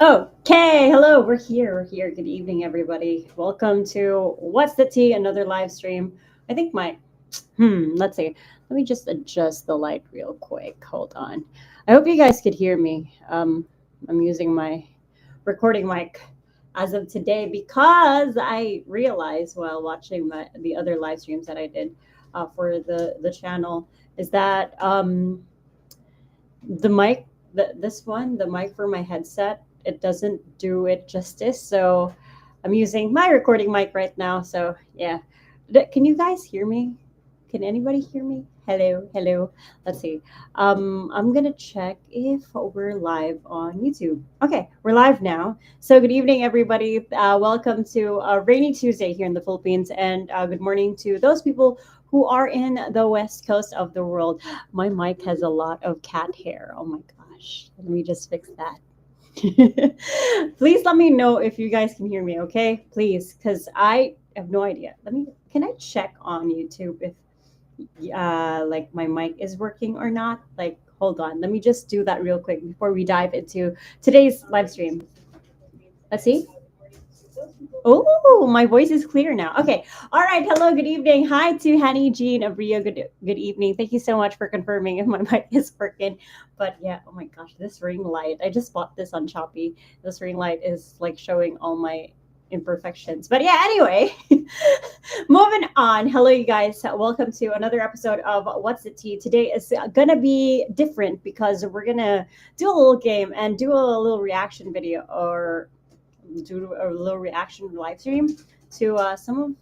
Okay, hello, we're here. We're here. Good evening, everybody. Welcome to What's the Tea? Another live stream. I think let's see. Let me just adjust the light real quick. Hold on. I hope you guys could hear me. I'm using my recording mic as of today because I realized while watching the other live streams that I did for the channel is that the mic this one the mic for my headset, it doesn't do it justice, so I'm using my recording mic right now. So yeah, can you guys hear me? Can anybody hear me? Hello, hello. Let's see. I'm gonna check if we're live on YouTube. Okay, we're live now. So good evening, everybody. Welcome to rainy Tuesday here in the Philippines, and good morning to those people who are in the west coast of the world. My mic has a lot of cat hair. Oh my gosh. Let me just fix that. Please let me know if you guys can hear me, okay? Please, because I have no idea. Can I check on YouTube if like my mic is working or not? Like, hold on. Let me just do that real quick before we dive into today's live stream. Let's see. Oh, my voice is clear now. Okay. All right. Hello. Good evening. Hi to Hanny Jean of Rio. Good evening. Thank you so much for confirming if my mic is working. But yeah, oh my gosh, this ring light. I just bought this on Shopee. This ring light is like showing all my imperfections. But yeah, anyway, moving on. Hello, you guys. Welcome to another episode of What's the Tea. Today is gonna be different because we're gonna do a little game and do a little reaction video or do a little reaction live stream to some of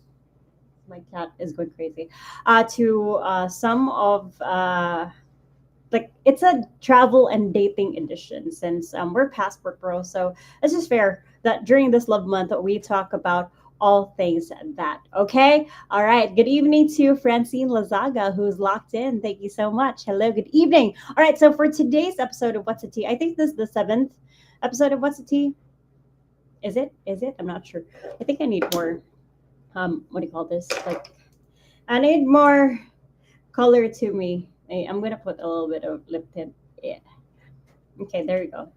my cat is going crazy. To some of like it's a travel and dating edition since we're passport bros. So it's just fair that during this love month we talk about all things that. Okay. All right. Good evening to Francine Lazaga, who's locked in. Thank you so much. Hello. Good evening. All right. So for today's episode of What's a Tea, I think this is the seventh episode of What's a Tea. Is it? Is it? I'm not sure. I think I need more. What do you call this? Like, I need more color to me. I'm gonna put a little bit of lip tint. Yeah. Okay, there you go.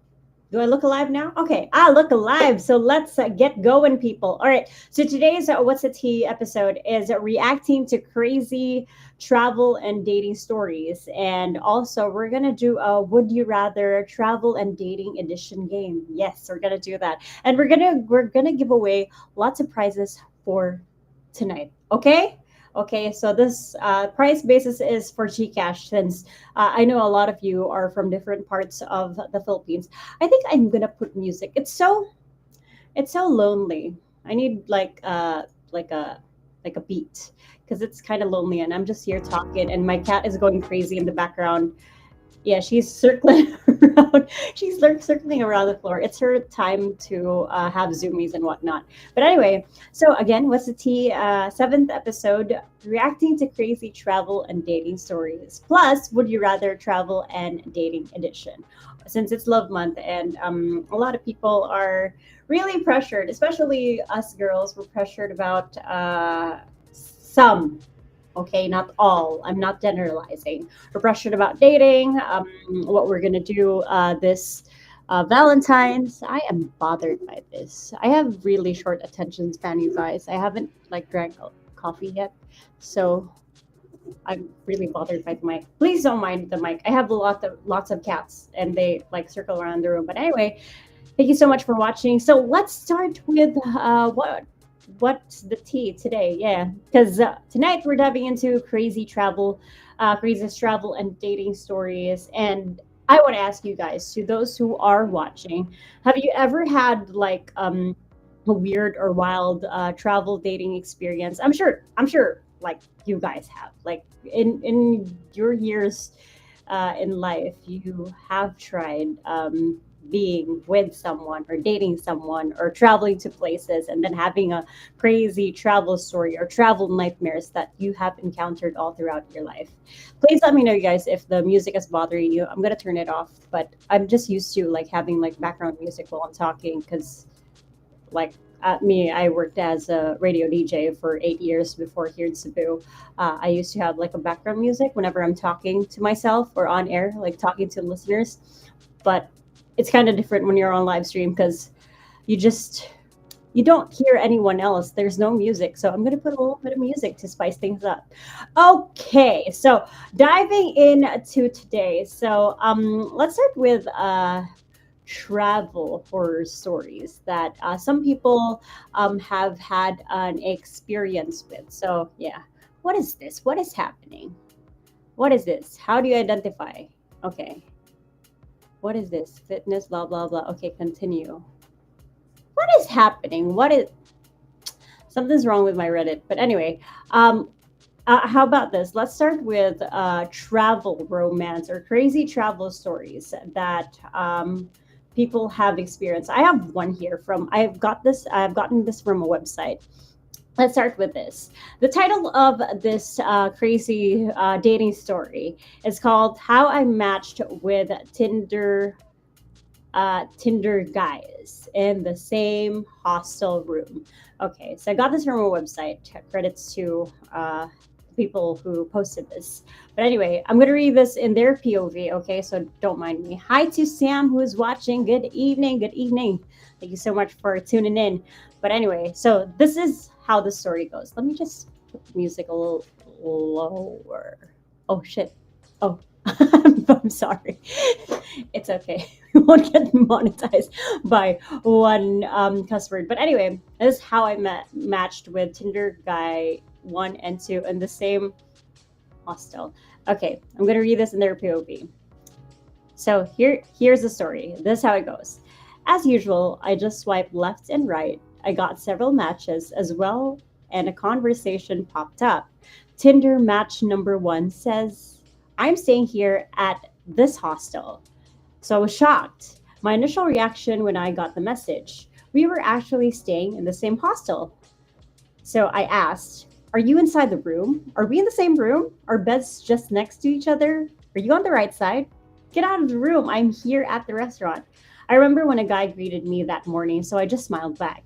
Do I look alive now? Okay, I look alive. So let's get going, people. All right. So today's What's a Tea episode is reacting to crazy travel and dating stories. And also, we're going to do a Would You Rather travel and dating edition game. Yes, we're going to do that. And we're gonna give away lots of prizes for tonight. Okay? Okay, so this price basis is for Gcash since I know a lot of you are from different parts of the Philippines. I think I'm gonna put music. It's so lonely. I need like a like a beat because it's kind of lonely and I'm just here talking and my cat is going crazy in the background. Yeah, she's circling around. Circling around the floor. It's her time to have zoomies and whatnot. But anyway, so again, what's the tea? Seventh episode, reacting to crazy travel and dating stories. Plus, would you rather travel and dating edition? Since it's Love Month, and a lot of people are really pressured, especially us girls. We're pressured about some, okay, not all, I'm not generalizing. We're pressured about dating, what we're gonna do this Valentine's. I am bothered by this. I have really short attention span, you guys. I haven't like drank coffee yet, so I'm really bothered by the mic. Please don't mind the mic. I have lots of cats and they like circle around the room. But anyway, thank you so much for watching. So let's start with what's the tea today? Yeah, because tonight we're diving into craziest travel and dating stories. And I want to ask you guys, to those who are watching, have you ever had like a weird or wild travel dating experience? I'm sure, like you guys have, like in your years in life, you have tried being with someone or dating someone or traveling to places and then having a crazy travel story or travel nightmares that you have encountered all throughout your life. Please let me know, you guys, if the music is bothering you. I'm gonna turn it off, but I'm just used to like having like background music while I'm talking because like me, I worked as a radio DJ for 8 years before here in Cebu. I used to have like a background music whenever I'm talking to myself or on air, like talking to listeners. But it's kind of different when you're on live stream because you just you don't hear anyone else. There's no music. So I'm going to put a little bit of music to spice things up. Okay. So diving into today. So let's start with travel horror stories that some people have had an experience with. So yeah, what is this? What is happening? What is this? How do you identify? Okay. What is this? Fitness, blah, blah, blah. Okay, continue. What is happening? What is something's wrong with my Reddit? But anyway, um, how about this? Let's start with travel romance or crazy travel stories that people have experienced. I have one here from I've gotten this from a website. Let's start with this. The title of this crazy dating story is called "How I Matched with Tinder guys in the same hostel room." Okay, so I got this from a website. Credits to people who posted this. But anyway, I'm going to read this in their POV, okay? So don't mind me. Hi to Sam who's watching. Good evening. Good evening. Thank you so much for tuning in. But anyway, so this is how the story goes. Let me just put the music a little lower. Oh, shit. Oh, I'm sorry. It's okay. We won't get monetized by one cuss word. But anyway, this is how I matched with Tinder guy 1 and 2 in the same hostel. Okay, I'm gonna read this in their POV. So here's the story. This is how it goes. As usual, I just swiped left and right. I got several matches as well, and a conversation popped up. Tinder match number 1 says, "I'm staying here at this hostel." So I was shocked. My initial reaction when I got the message, we were actually staying in the same hostel. So I asked, "Are you inside the room? Are we in the same room? Are beds just next to each other? Are you on the right side? Get out of the room. I'm here at the restaurant." I remember when a guy greeted me that morning, so I just smiled back.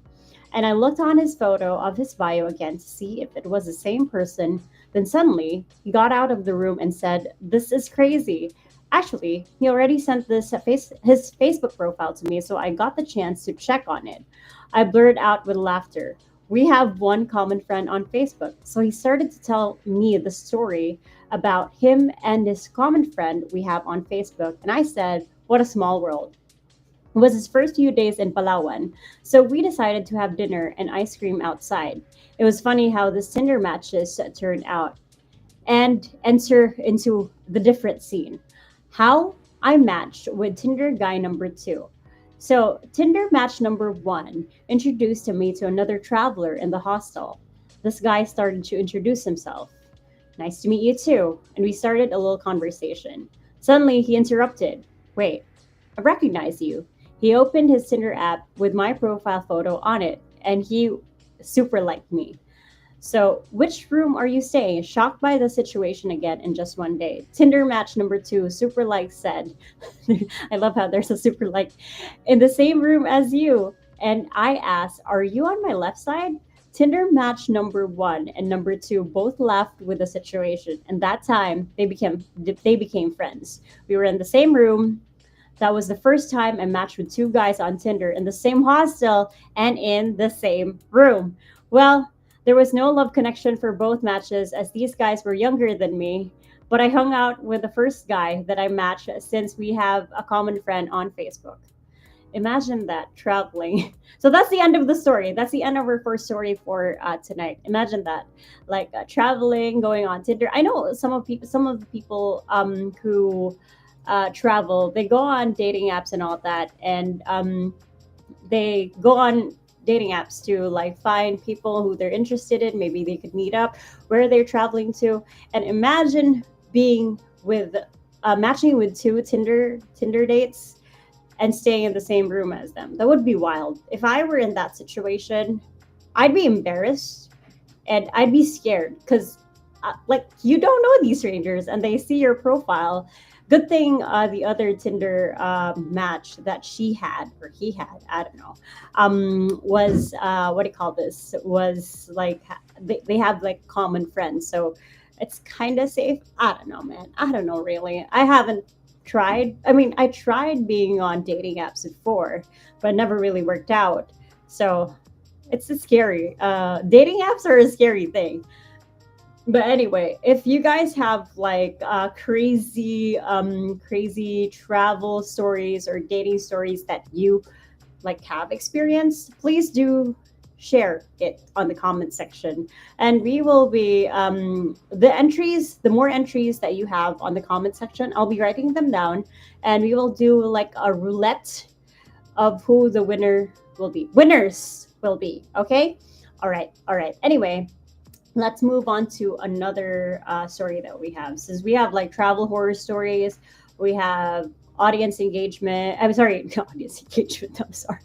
And I looked on his photo of his bio again to see if it was the same person. Then suddenly, he got out of the room and said, "This is crazy." Actually, he already sent his Facebook profile to me, so I got the chance to check on it. I blurred out with laughter, "We have one common friend on Facebook." So he started to tell me the story about him and this common friend we have on Facebook. And I said, "What a small world." It was his first few days in Palawan, so we decided to have dinner and ice cream outside. It was funny how the Tinder matches turned out and enter into the different scene. How I matched with Tinder guy number 2. So, Tinder match number 1 introduced me to another traveler in the hostel. This guy started to introduce himself. "Nice to meet you too." And we started a little conversation. Suddenly, he interrupted. "Wait, I recognize you." He opened his Tinder app with my profile photo on it, and he super liked me. So, which room are you staying? Shocked by the situation again in just one day. Tinder match number 2, super like said, I love how there's a super like, "In the same room as you." And I asked, "Are you on my left side?" Tinder match number 1 and number 2 both laughed with the situation. And that time they became friends. We were in the same room. That was the first time I matched with 2 guys on Tinder in the same hostel and in the same room. Well, there was no love connection for both matches as these guys were younger than me, but I hung out with the first guy that I matched since we have a common friend on Facebook. Imagine that traveling. So that's the end of the story. That's the end of our first story for tonight. Imagine that, like traveling, going on Tinder. I know some of the people who travel, they go on dating apps and all that, and they go on dating apps to like find people who they're interested in. Maybe they could meet up where they're traveling to. And imagine being with matching with 2 Tinder dates and staying in the same room as them. That would be wild. If I were in that situation, I'd be embarrassed and I'd be scared because like you don't know these strangers and they see your profile. Good thing the other Tinder match that she had or he had, I don't know, was what do you call this? Was like they have like common friends, so it's kind of safe. I don't know, man. I don't know really. I haven't. tried. I mean, I tried being on dating apps before, but it never really worked out. So it's a scary. Dating apps are a scary thing. But anyway, if you guys have like crazy travel stories or dating stories that you like have experienced, please do share it on the comment section, and we will be the more entries that you have on the comment section, I'll be writing them down, and we will do like a roulette of who the winners will be. Okay, all right, anyway, let's move on to another story that we have. Since we have like travel horror stories, we have audience engagement. I'm sorry, audience engagement. I'm sorry.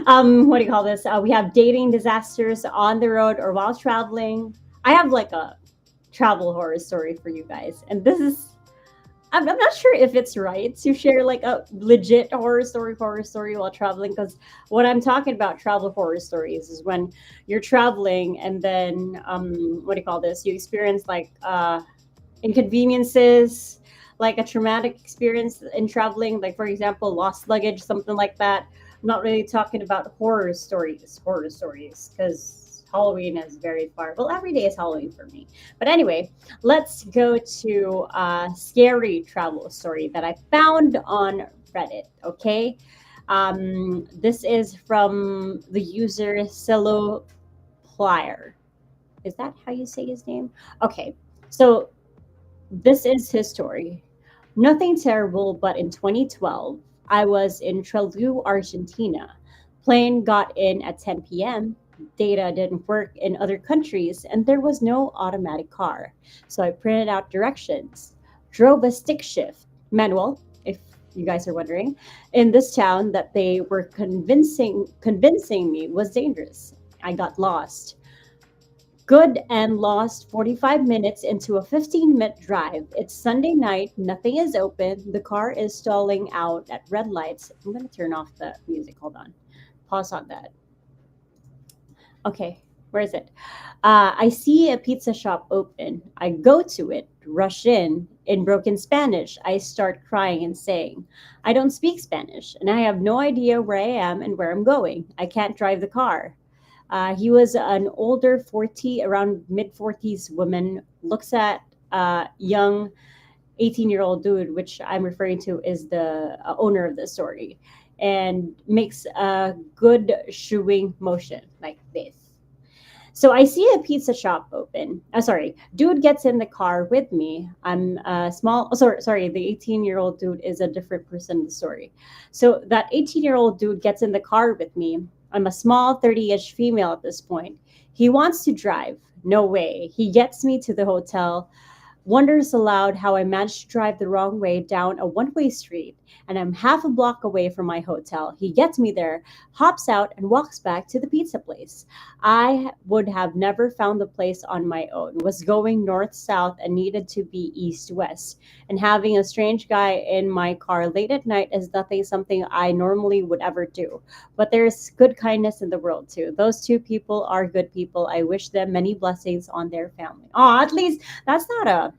What do you call this? We have dating disasters on the road or while traveling. I have like a travel horror story for you guys, and this is. I'm not sure if it's right to share like a legit horror story while traveling, because what I'm talking about travel horror stories is when you're traveling and then what do you call this? You experience like inconveniences, like a traumatic experience in traveling, like for example, lost luggage, something like that. I'm not really talking about horror stories, because Halloween is very far. Well, every day is Halloween for me. But anyway, let's go to a scary travel story that I found on Reddit. Okay. This is from the user Cello Plier. Is that how you say his name? Okay. So this is his story. Nothing terrible, but in 2012, I was in Trelew, Argentina. Plane got in at 10 p.m. Data didn't work in other countries, and there was no automatic car. So I printed out directions, drove a stick shift, manual, if you guys are wondering, in this town that they were convincing me was dangerous. I got lost. Good, and lost 45 minutes into a 15-minute drive. It's Sunday night, nothing is open. The car is stalling out at red lights. I'm going to turn off the music. Hold on. Pause on that. Okay, where is it? I see a pizza shop open. I go to it, rush in broken Spanish. I start crying and saying, I don't speak Spanish, and I have no idea where I am and where I'm going. I can't drive the car. He was an older around mid 40s woman, looks at young 18-year-old dude, which I'm referring to is the owner of the story, and makes a good shooing motion like this. So I see a pizza shop open. Sorry, dude gets in the car with me. I'm small. Oh, sorry. The 18-year-old dude is a different person in the story. So that 18-year-old dude gets in the car with me. I'm a small 30-ish female at this point. He wants to drive. No way. He gets me to the hotel, wonders aloud how I managed to drive the wrong way down a one-way street, and I'm half a block away from my hotel. He gets me there, hops out, and walks back to the pizza place. I would have never found the place on my own, was going north-south and needed to be east-west. And having a strange guy in my car late at night is nothing something I normally would ever do. But there's good kindness in the world too. Those two people are good people. I wish them many blessings on their family. Oh, at least that's not a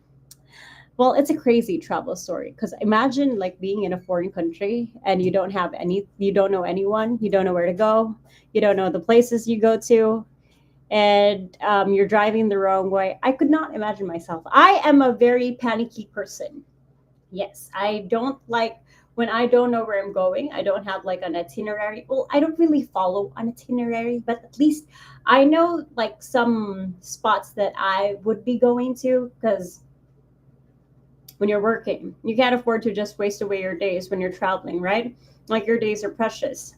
well, it's a crazy travel story, because imagine like being in a foreign country and you don't know anyone, you don't know where to go, you don't know the places you go to, and you're driving the wrong way. I could not imagine myself. I am a very panicky person. Yes, I don't like when I don't know where I'm going. I don't have like an itinerary. Well, I don't really follow an itinerary, but at least I know like some spots that I would be going to, because when you're working. You can't afford to just waste away your days when you're traveling, right? Like your days are precious.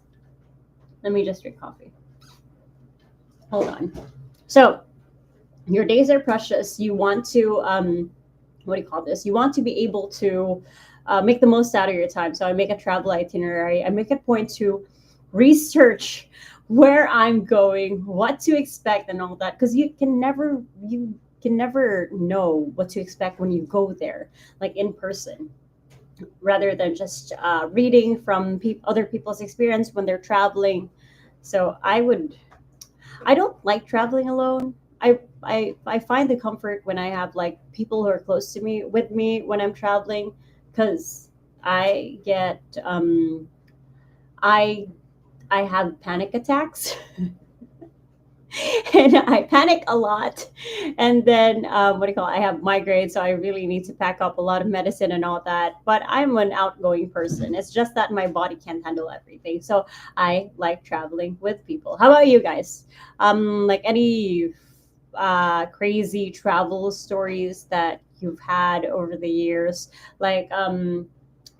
Let me just drink coffee. Hold on. So your days are precious. You want to what do you call this? You want to be able to make the most out of your time. So I make a travel itinerary. I make a point to research where I'm going, what to expect, and all that, because you can never know what to expect when you go there, like in person, rather than just reading from other people's experience when they're traveling. So I don't like traveling alone. I find the comfort when I have like people who are close to me with me when I'm traveling, because I get I I have panic attacks and I panic a lot. And then what do you call it? I have migraines, so I really need to pack up a lot of medicine and all that. But I'm an outgoing person. It's just that my body can't handle everything. So I like traveling with people. How about you guys? Like any crazy travel stories that you've had over the years, like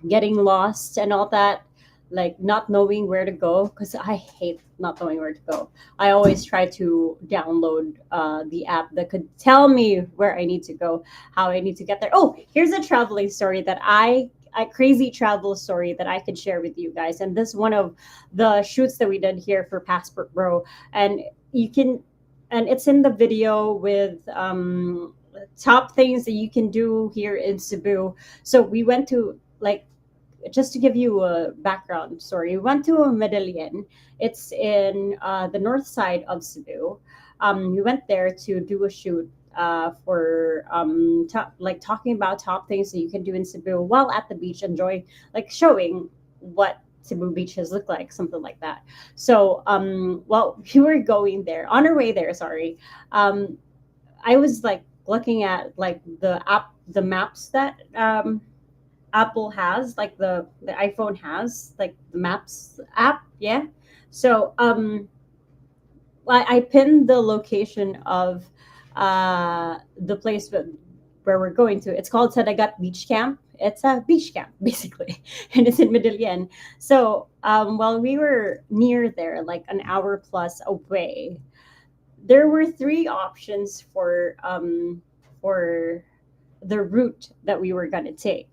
getting lost and all that, like not knowing where to go, because I hate not knowing where to go. I always try to download the app that could tell me where I need to go, how I need to get there. Oh, here's a traveling story that a crazy travel story that I could share with you guys. And this one of the shoots that we did here for Passport Bro, and you can, and it's in the video with top things that you can do here in Cebu. So we went to like, just to give you a background story, we went to a Medellin. It's in the north side of Cebu. We went there to do a shoot for like talking about top things that you can do in Cebu while at the beach, enjoying, like showing what Cebu beaches look like, something like that. So, well, we were going there on our way there. Sorry, I was like looking at like the app, the maps that Apple has, like the iPhone has, like the Maps app. Yeah. So I pinned the location of the place where we're going to. It's called Sadagat Beach Camp. It's a beach camp basically, and it's in Medellin. So while we were near there, like an hour plus away, there were three options for the route that we were going to take.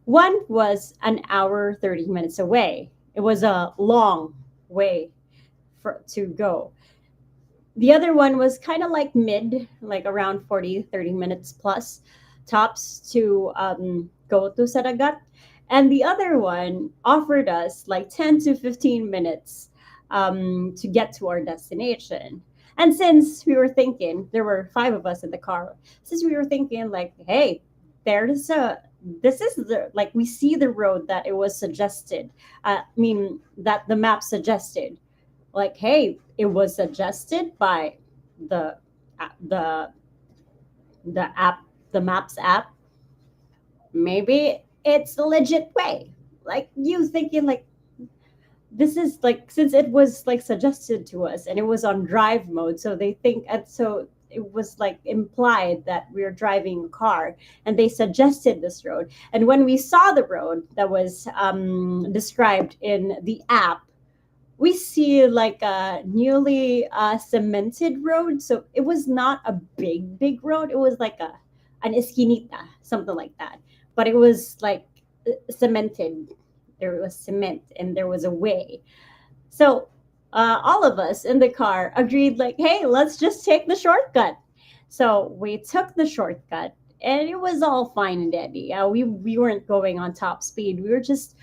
One was an hour 30 minutes away. It was a long way to go. The other one was kind of like mid, like around 40, 30 minutes plus tops to go to Saragat. And the other one offered us like 10 to 15 minutes to get to our destination. And since we were thinking, there were five of us in the car, since we were thinking like, hey, there's a, this is the, like we see the road that it was suggested. I mean, that the map suggested, like, hey, it was suggested by the the the app, the Maps app. Maybe it's a legit way. Like you thinking like, this is like, since it was like suggested to us and it was on drive mode, so they think, and so it was like implied that we are driving a car, and they suggested this road. And when we saw the road that was described in the app, we see like a newly cemented road. So it was not a big road. It was like a an esquinita, something like that. But it was like cemented. There was cement and there was a way. So all of us in the car agreed, like, hey, let's just take the shortcut. So we took the shortcut, and it was all fine and dandy. We weren't going on top speed. We were just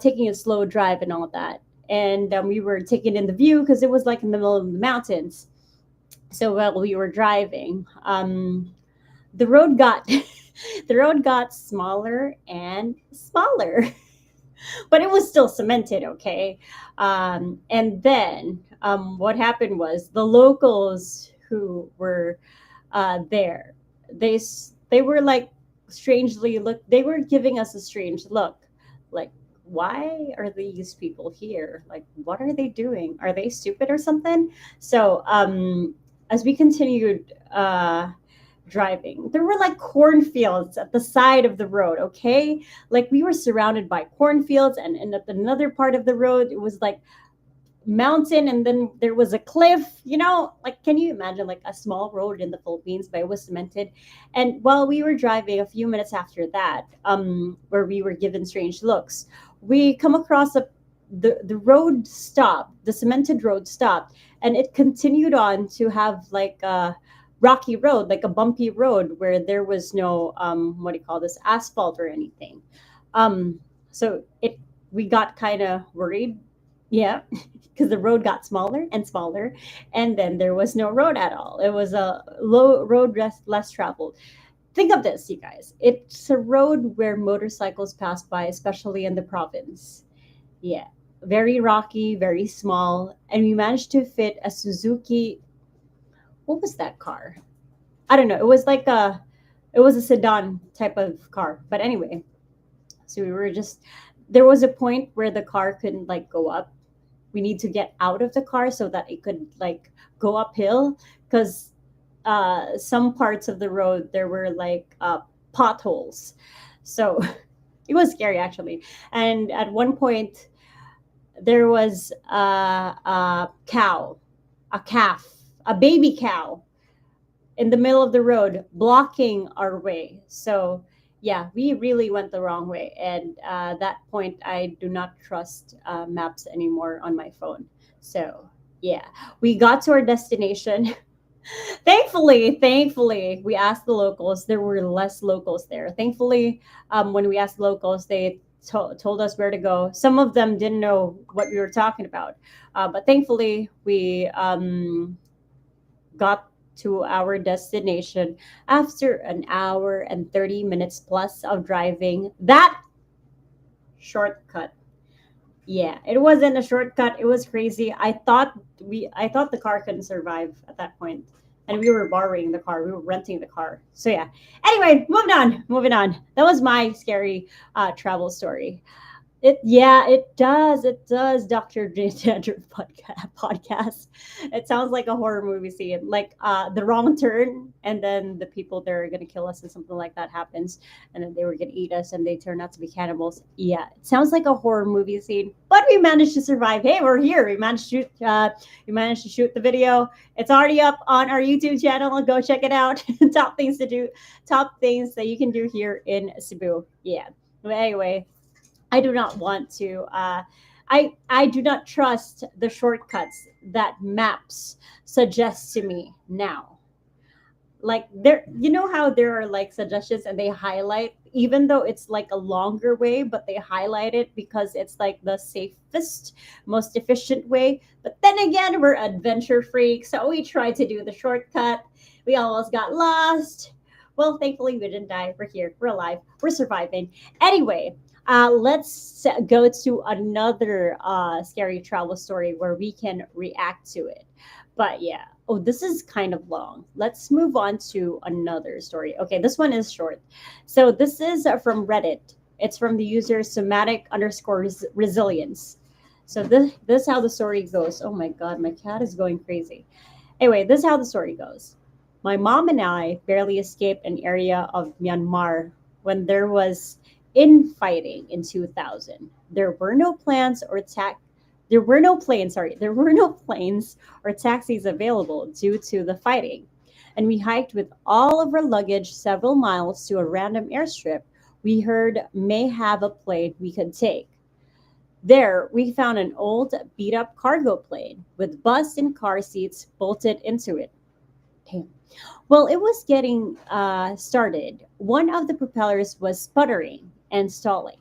taking a slow drive and all that. And we were taking in the view because it was like in the middle of the mountains. So while we were driving, the road got the road got smaller and smaller, but it was still cemented, okay. And then what happened was the locals who were there, they were like strangely look. They were giving us a strange look, like, why are these people here? Like, what are they doing? Are they stupid or something? So as we continued driving, there were like cornfields at the side of the road, okay. Like we were surrounded by cornfields, and at another part of the road it was like mountain, and then there was a cliff, like, can you imagine like a small road in the Philippines, but it was cemented. And while we were driving a few minutes after that, where we were given strange looks, we come across the road stopped, the cemented road stopped, and it continued on to have like a rocky road, like a bumpy road where there was no what do you call this, asphalt or anything. So it we got kind of worried, yeah, because the road got smaller and smaller, and then there was no road at all. It was a low road, less traveled. Think of this, you guys. It's a road where motorcycles pass by, especially in the province. Yeah, very rocky, very small, and we managed to fit a Suzuki. What was that car? I don't know. It was a sedan type of car. But anyway, so we were just there was a point where the car couldn't like go up. We need to get out of the car so that it could like go uphill because some parts of the road there were like potholes. So it was scary actually. And at one point there was a cow, a calf, a baby cow in the middle of the road blocking our way. So yeah, we really went the wrong way. And that point, I do not trust maps anymore on my phone. So yeah, we got to our destination. Thankfully, we asked the locals. There were less locals there. Thankfully, when we asked locals, they told us where to go. Some of them didn't know what we were talking about, but thankfully, we got to our destination after an hour and 30 minutes plus of driving that shortcut. Yeah, it wasn't a shortcut. It was crazy. I thought the car couldn't survive at that point. And we were borrowing the car. We were renting the car. So yeah. Anyway, moving on. That was my scary travel story. It does, Dr. Dandruff podcast. It sounds like a horror movie scene, like the wrong turn, and then the people that are gonna kill us, and something like that happens, and then they were gonna eat us, and they turn out to be cannibals. Yeah, it sounds like a horror movie scene, but we managed to survive. Hey, we're here. We managed to shoot the video. It's already up on our YouTube channel. Go check it out. Top things to do, top things that you can do here in Cebu. Yeah. But anyway, I do not want to. I do not trust the shortcuts that maps suggest to me now. Like there, you know how there are like suggestions and they highlight, even though it's like a longer way, but they highlight it because it's like the safest, most efficient way. But then again, we're adventure freaks, so we try to do the shortcut. We almost got lost. Well, thankfully we didn't die. We're here. We're alive. We're surviving. Anyway, let's go to another scary travel story where we can react to it. But yeah, oh, this is kind of long. Let's move on to another story. Okay, this one is short. So this is from Reddit. It's from the user somatic underscore resilience. So this is how the story goes. Oh my god, my cat is going crazy. Anyway, this is how the story goes. My mom and I barely escaped an area of Myanmar when there was infighting in 2000. There were no plans or there were no planes, sorry, there were no planes or taxis available due to the fighting. And we hiked with all of our luggage several miles to a random airstrip we heard may have a plane we could take. There, we found an old, beat up cargo plane with bus and car seats bolted into it. Damn. Well, it was getting started. One of the propellers was sputtering and stalling,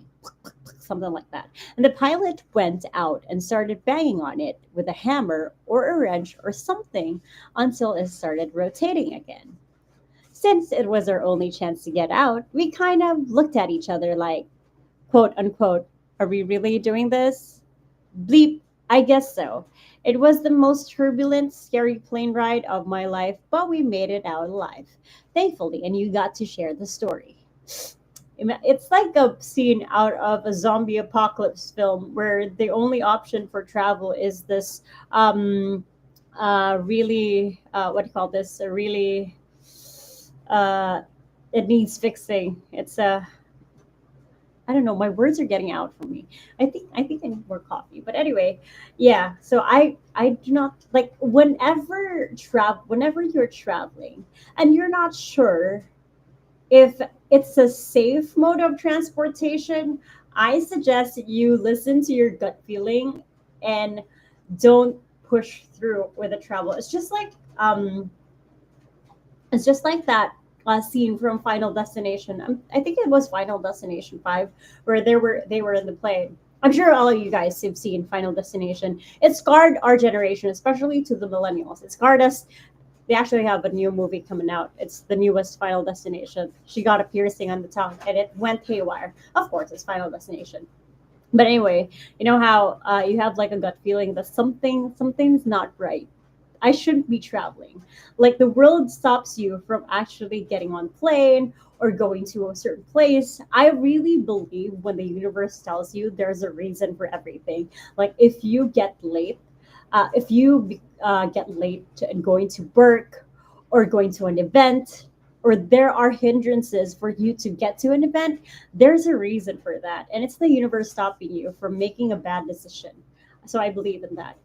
something like that. And the pilot went out and started banging on it with a hammer or a wrench or something until it started rotating again. Since it was our only chance to get out, we kind of looked at each other like, quote unquote, are we really doing this? Bleep, I guess so. It was the most turbulent, scary plane ride of my life, but we made it out alive, thankfully, and you got to share the story. It's like a scene out of a zombie apocalypse film where the only option for travel is this really, what do you call this? A really, uh, it needs fixing. It's a I don't know. My words are getting out from me. I think I need more coffee. But anyway, yeah. So I do not like whenever you're traveling and you're not sure if it's a safe mode of transportation, I suggest that you listen to your gut feeling and don't push through with the travel. It's just like that scene from Final Destination. I think it was Final Destination 5, where they were in the plane. I'm sure all of you guys have seen Final Destination. It scarred our generation, especially to the millennials. It scarred us. They actually have a new movie coming out. It's the newest Final Destination. She got a piercing on the tongue, and it went haywire. Of course, it's Final Destination. But anyway, you know how you have like a gut feeling that something's not right. I shouldn't be traveling. Like the world stops you from actually getting on plane or going to a certain place. I really believe when the universe tells you there's a reason for everything. Like if you get late, if you get late to, and going to work or going to an event, or there are hindrances for you to get to an event, there's a reason for that, and it's the universe stopping you from making a bad decision. So I believe in that.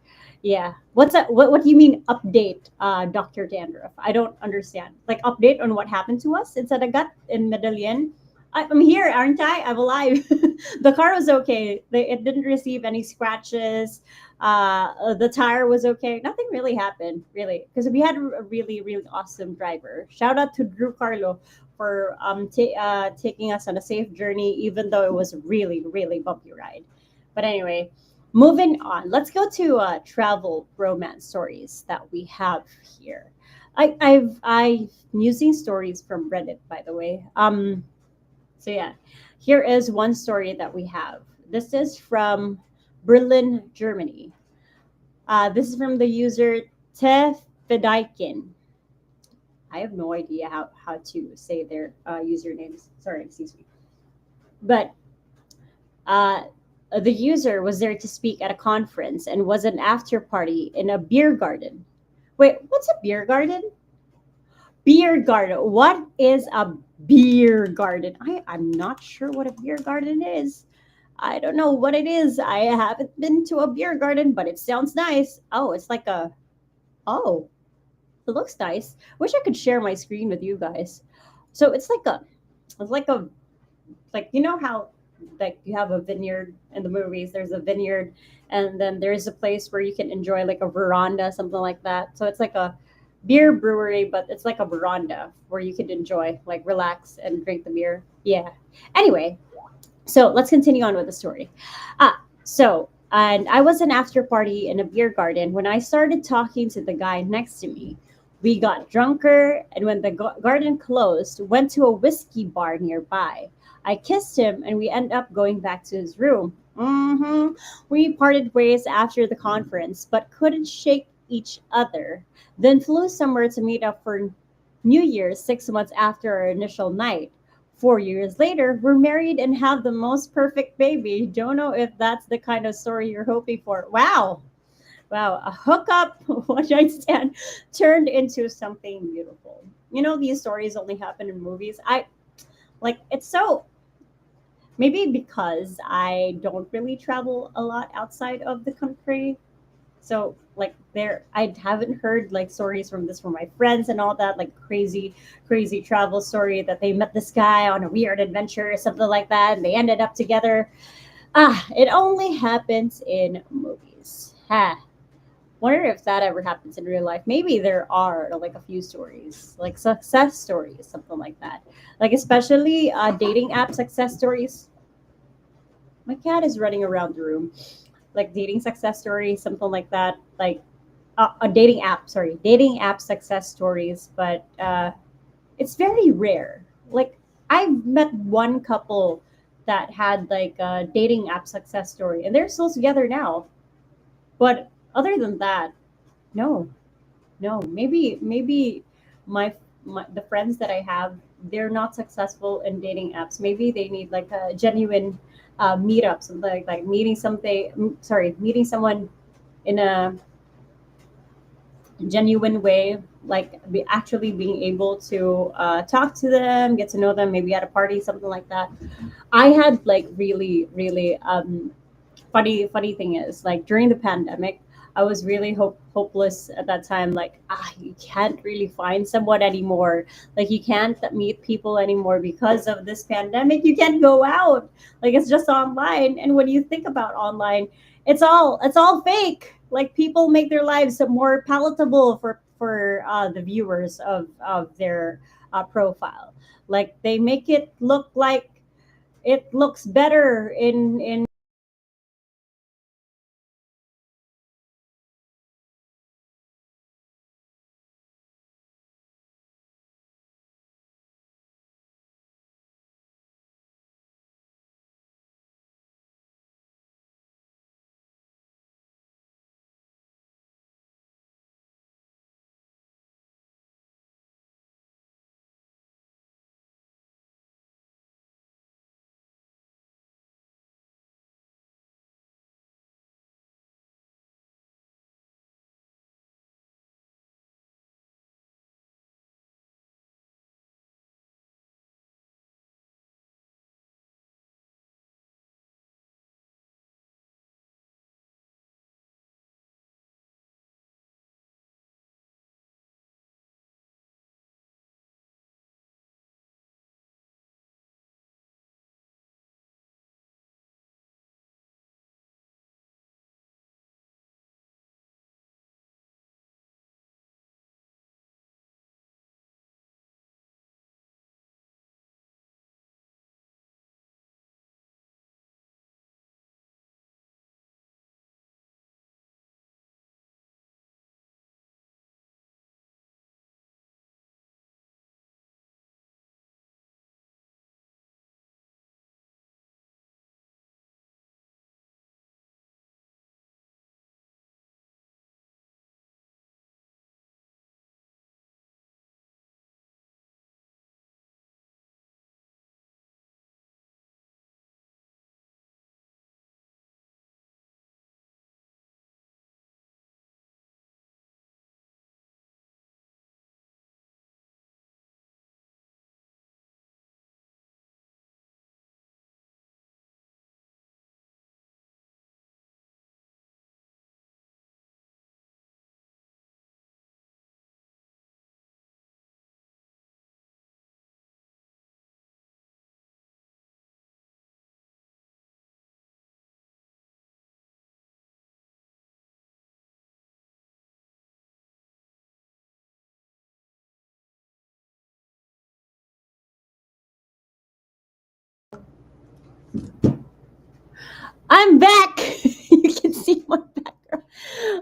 Yeah. What's that? What do you mean update, Dr. Dandruff? I don't understand. Like update on what happened to us in Sadagat in Medellin. I'm here, aren't I? I'm alive. The car was okay. It didn't receive any scratches. The tire was okay. Nothing really happened, really, because we had a really, really awesome driver. Shout out to Drew Carlo for taking us on a safe journey, even though it was a really, really bumpy ride. But anyway, moving on. Let's go to travel romance stories that we have here. I'm using stories from Reddit, by the way. So yeah, here is one story that we have. This is from Berlin, Germany. This is from the user Tefedaikin. I have no idea how to say their usernames. Sorry, excuse me. But uh, the user was there to speak at a conference and was an after party in a beer garden. Wait, what's a beer garden? Beer garden. What is a beer garden? I'm not sure what a beer garden is. I don't know what it is. I haven't been to a beer garden, but it sounds nice. Oh, it's like a. Oh, it looks nice. Wish I could share my screen with you guys. So it's like a, like you know how, like you have a vineyard in the movies. There's a vineyard, and then there's a place where you can enjoy like a veranda, something like that. So it's like a beer brewery, but it's like a veranda where you could enjoy, like relax and drink the beer. Yeah. Anyway, so let's continue on with the story. And I was an after party in a beer garden when I started talking to the guy next to me. We got drunker, and when the garden closed, went to a whiskey bar nearby. I kissed him, and we ended up going back to his room. We parted ways after the conference, but couldn't shake each other. Then flew somewhere to meet up for New Year's 6 months after our initial night. 4 years later, we're married and have the most perfect baby. Don't know if that's the kind of story you're hoping for. Wow. Wow. A hookup, one night stand turned into something beautiful. You know, these stories only happen in movies. I like it's so, maybe because I don't really travel a lot outside of the country, so like there I haven't heard like stories from this from my friends and all that, like crazy travel story that they met this guy on a weird adventure or something like that and they ended up together. It only happens in movies. Wonder if that ever happens in real life. Maybe there are like a few stories, like success stories, something like that, like especially dating app success stories. My cat is running around the room. Like dating success stories, something like that, like a dating app, sorry, dating app success stories, but it's very rare. Like I've met one couple that had like a dating app success story and they're still together now. But other than that, no, no. Maybe my, the friends that I have, they're not successful in dating apps. Maybe they need like a genuine meetup, something like meeting something. Sorry, meeting someone in a genuine way, like actually being able to talk to them, get to know them, maybe at a party, something like that. I had like really funny thing is like during the pandemic, I was really hopeless at that time. Like you can't really find someone anymore. Like you can't meet people anymore because of this pandemic. You can't go out. Like it's just online. And when you think about online, it's all fake. Like people make their lives more palatable for the viewers of their profile. Like they make it look like it looks better in I'm back. You can see my background.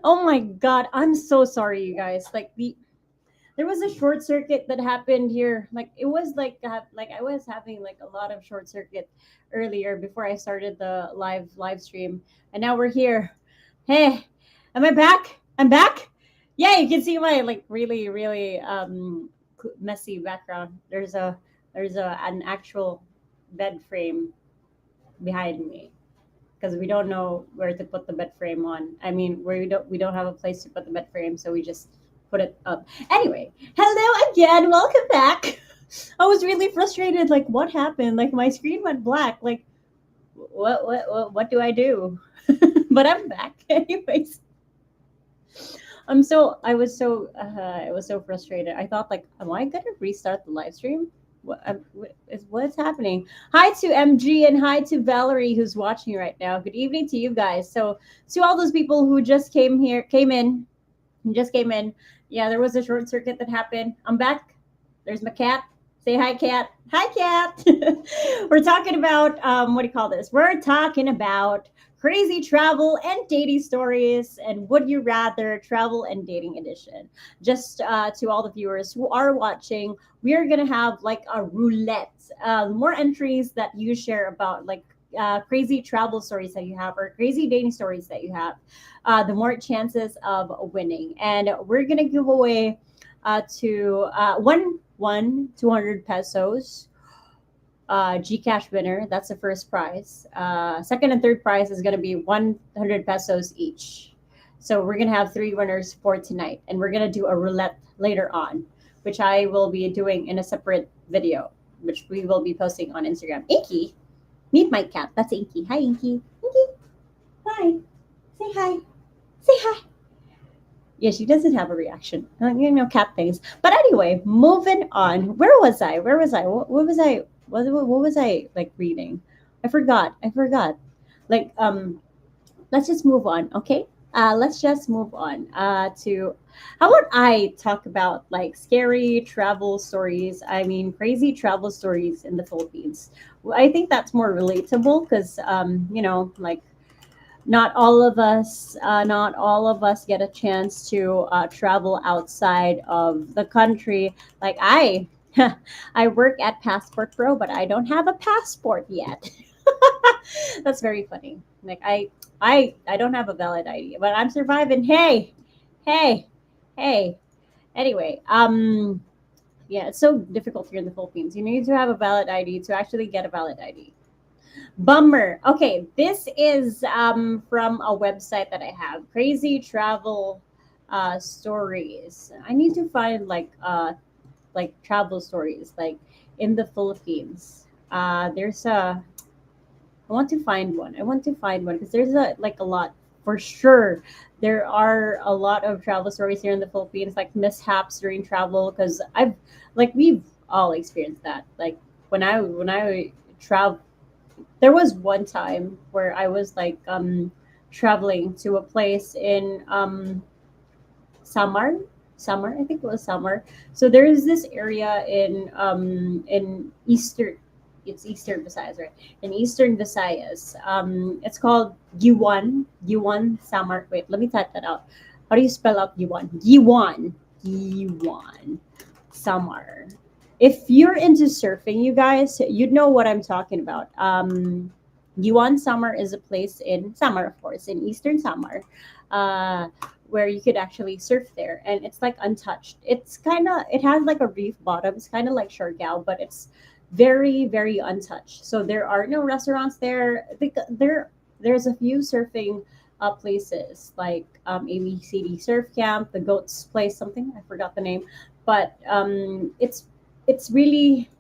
Oh my god, I'm so sorry, you guys. Like there was a short circuit that happened here. Like it was like I was having like a lot of short circuit earlier before I started the live stream, and now we're here. Hey, am I back? I'm back. Yeah, you can see my like really messy background. There's an actual bed frame behind me because we don't know where to put the bed frame on. I mean, we don't have a place to put the bed frame, so we just put it up. Anyway, hello again, welcome back. I was really frustrated. Like, what happened? Like, my screen went black. Like, what do I do? But I'm back, anyways. I was so frustrated. I thought like, am I gonna restart the live stream? What's happening? Hi to MG and hi to Valerie who's watching right now. Good evening to you guys. So to all those people who just came in, who just came in. Yeah, there was a short circuit that happened. I'm back. There's my cat. Say hi, cat. Hi, cat. We're talking about what do you call this? We're talking about crazy travel and dating stories and would you rather travel and dating edition. Just to all the viewers who are watching, we are gonna have like a roulette. More entries that you share about like crazy travel stories that you have or crazy dating stories that you have, the more chances of winning. And we're gonna give away to one 200 pesos Gcash winner. That's the first prize. Second and third prize is going to be 100 pesos each. So we're going to have three winners for tonight, and we're going to do a roulette later on, which I will be doing in a separate video, which we will be posting on Instagram. Inky, meet my cat. That's Inky. Hi, Inky. Inky, hi. Say hi. Say hi. Yeah, she doesn't have a reaction. Cat things. But anyway, moving on. Where was I? Where was I? What was I? What was I like reading? I forgot. I forgot. Like let's just move on, okay? Let's just move on to how about I talk about like scary travel stories? I mean, crazy travel stories in the Philippines. I think that's more relatable because like not all of us get a chance to travel outside of the country. Like I, I work at Passport Pro, but I don't have a passport yet. That's very funny. Like I don't have a valid ID, but I'm surviving. Hey, hey, hey. Anyway, yeah, it's so difficult here in the Philippines. You need to have a valid ID to actually get a valid ID. Bummer. Okay, this is from a website that I have. Crazy travel stories. I need to find like travel stories like in the Philippines. There's a I want to find one. I want to find one because there's a like a lot for sure. There are a lot of travel stories here in the Philippines, like mishaps during travel. Because we've all experienced that. Like when I travel, there was one time where I was like traveling to a place in Samar. Samar, I think it was Samar. So there is this area in eastern, it's Eastern Visayas, right? In Eastern Visayas, it's called Giwan. Giwan Samar. Wait, let me type that out. How do you spell out Giwan? Giwan. Giwan Samar. If you're into surfing, you guys, you'd know what I'm talking about. Yuan Samar is a place in Samar, of course, in Eastern Samar, uh, where you could actually surf there, and it's like untouched. It has like a reef bottom. It's kind of like Siargao, but it's very untouched. So there are no restaurants there. There's a few surfing places like ABCD Surf Camp, the Goats Place, something I forgot the name, but it's really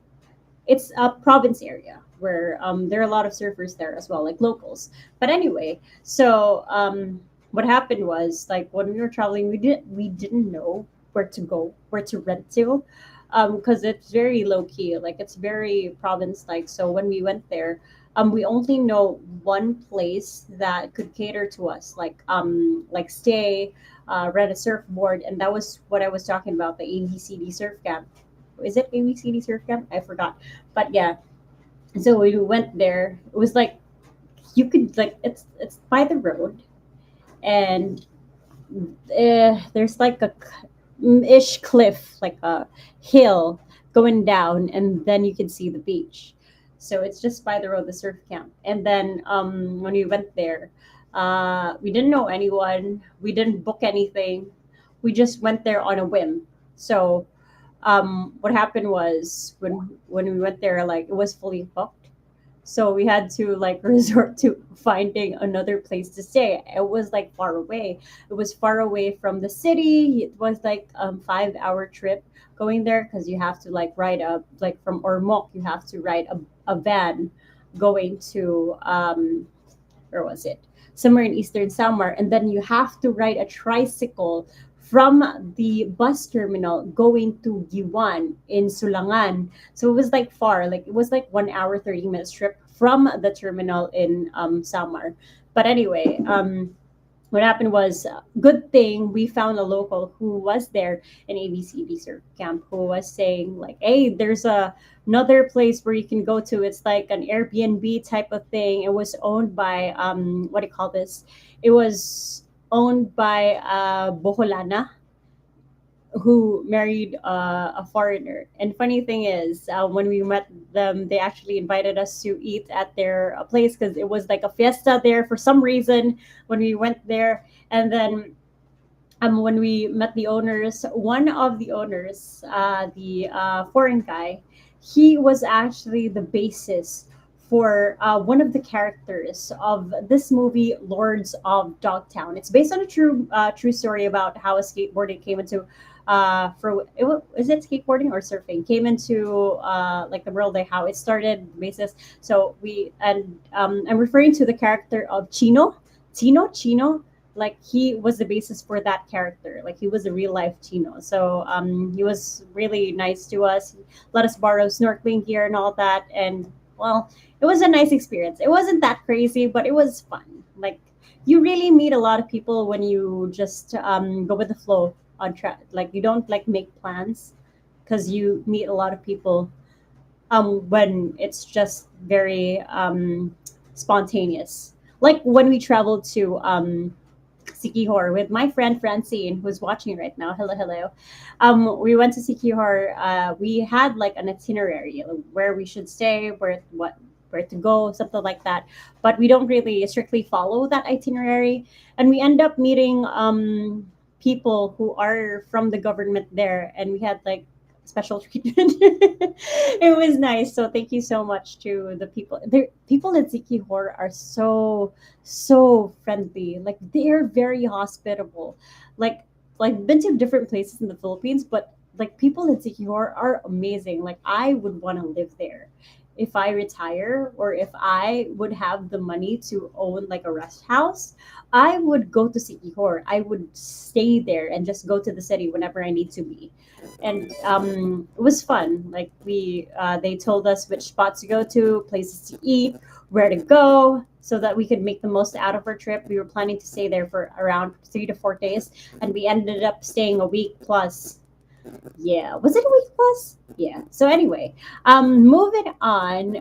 it's a province area where there are a lot of surfers there as well, like locals. But anyway, so what happened was like when we were traveling, we didn't know where to go, where to rent to, because it's very low key, like it's very province like. So when we went there, we only know one place that could cater to us, like stay, rent a surfboard, and that was what I was talking about, the ABCD surf camp. Is it ABCD surf camp? I forgot, but yeah, So we went there. It was like you could like it's by the road, and there's like a ish cliff, like a hill going down, and then you can see the beach. So it's just by the road, the surf camp. And then when we went there, we didn't know anyone. We didn't book anything. We just went there on a whim. So what happened was when we went there, like it was fully booked, so we had to like resort to finding another place to stay. It was like far away. It was far away from the city. It was like 5 hour trip going there, because you have to like ride a like from Ormoc, you have to ride a van going to where was it? Somewhere in Eastern Samar. And then you have to ride a tricycle from the bus terminal going to Giwan in Sulangan. So it was like far, like it was like 1 hour, 30 minutes trip from the terminal in Samar. But anyway, what happened was, good thing we found a local who was there in ABCD surf camp, who was saying like, hey, there's another place where you can go to. It's like an Airbnb type of thing. It was owned by what do you call this, it was owned by Boholana, who married a foreigner. And funny thing is, when we met them, they actually invited us to eat at their place, because it was like a fiesta there for some reason when we went there. And then when we met the owners, one of the owners, the foreign guy, he was actually the basis for one of the characters of this movie, Lords of Dogtown. It's based on a true story about how a skateboarding came into is it skateboarding or surfing came into like the world, like how it started, the basis. So we and I'm referring to the character of Chino, like he was the basis for that character, like he was a real life Chino. So he was really nice to us. He let us borrow snorkeling gear and all that, and well, it was a nice experience. It wasn't that crazy, but it was fun. Like you really meet a lot of people when you just go with the flow on track. Like you don't like make plans, because you meet a lot of people when it's just very spontaneous. Like when we traveled to Sikihor with my friend Francine, who's watching right now. Hello, hello. We went to Sikihor. We had like an itinerary, like, where we should stay, where to go, something like that. But we don't really strictly follow that itinerary, and we end up meeting people who are from the government there, and we had like special treatment. It was nice. So thank you so much to the people. The people in Sikihor are so friendly. Like they're very hospitable. Like like been to different places in the Philippines, but like people in Sikihor are amazing. Like I would want to live there. If I retire, or if I would have the money to own like a rest house, I would go to Sikihor. I would stay there and just go to the city whenever I need to be. And it was fun. Like they told us which spots to go to, places to eat, where to go, so that we could make the most out of our trip. We were planning to stay there for around 3 to 4 days, and we ended up staying a week plus. Yeah, was it a week plus? Yeah. So anyway, moving on.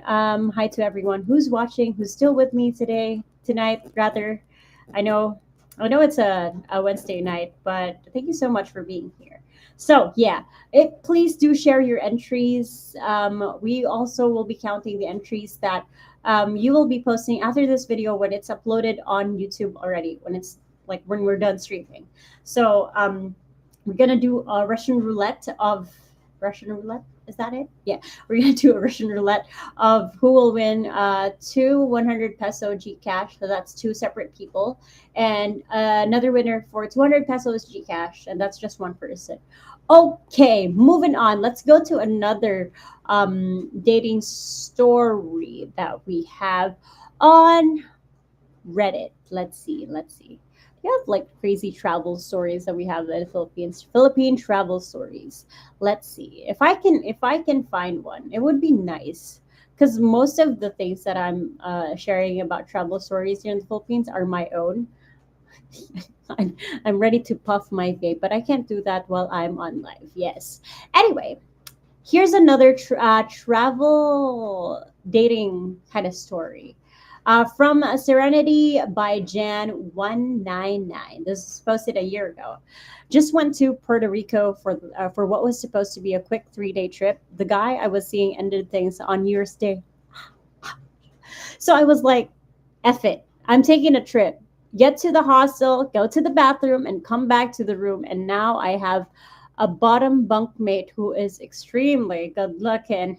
Hi to everyone who's watching, who's still with me tonight. Rather, I know, I know it's a Wednesday night, but thank you so much for being here. So yeah, please do share your entries. We also will be counting the entries that you will be posting after this video when it's uploaded on YouTube already. When it's like when we're done streaming. So we're gonna do a Russian roulette. Is that it? Yeah, we're gonna do a Russian roulette of who will win two 100 peso G cash. So that's two separate people, and another winner for 200 pesos G cash, and that's just one person. Okay, moving on. Let's go to another dating story that we have on Reddit. Let's see. Let's see. We have like crazy travel stories that we have in the Philippines. Philippine travel stories. Let's see. If I can find one, it would be nice. Because most of the things that I'm sharing about travel stories here in the Philippines are my own. I'm ready to puff my vape, but I can't do that while I'm on live. Yes. Anyway, here's another travel dating kind of story. From Serenity by Jan199. This is posted a year ago. Just went to Puerto Rico for what was supposed to be a quick 3 day trip. The guy I was seeing ended things on New Year's Day. So I was like, F it. I'm taking a trip. Get to the hostel, go to the bathroom, and come back to the room. And now I have a bottom bunkmate who is extremely good looking.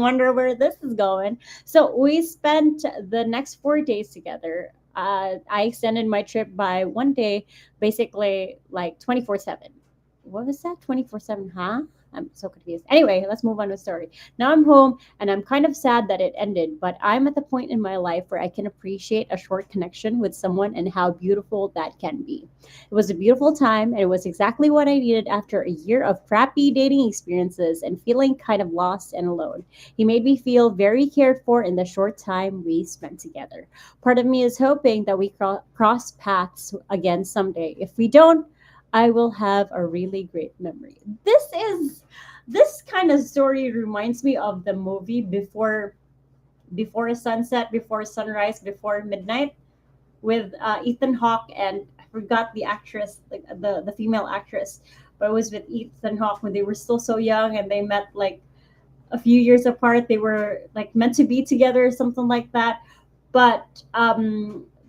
Wonder where this is going. So we spent the next 4 days together. I extended my trip by 1 day, basically like 24/7. What was that? 24/7, huh? I'm so confused. Anyway, let's move on to the story. Now I'm home and I'm kind of sad that it ended, but I'm at the point in my life where I can appreciate a short connection with someone and how beautiful that can be. It was a beautiful time and it was exactly what I needed after a year of crappy dating experiences and feeling kind of lost and alone. He made me feel very cared for in the short time we spent together. Part of me is hoping that we cross paths again someday. If we don't, I will have a really great memory. This kind of story reminds me of the movie Before Sunset, Before Sunrise, Before Midnight with Ethan Hawke and I forgot the actress, like the female actress, but it was with Ethan Hawke when they were still so young and they met like a few years apart. They were like meant to be together or something like that, but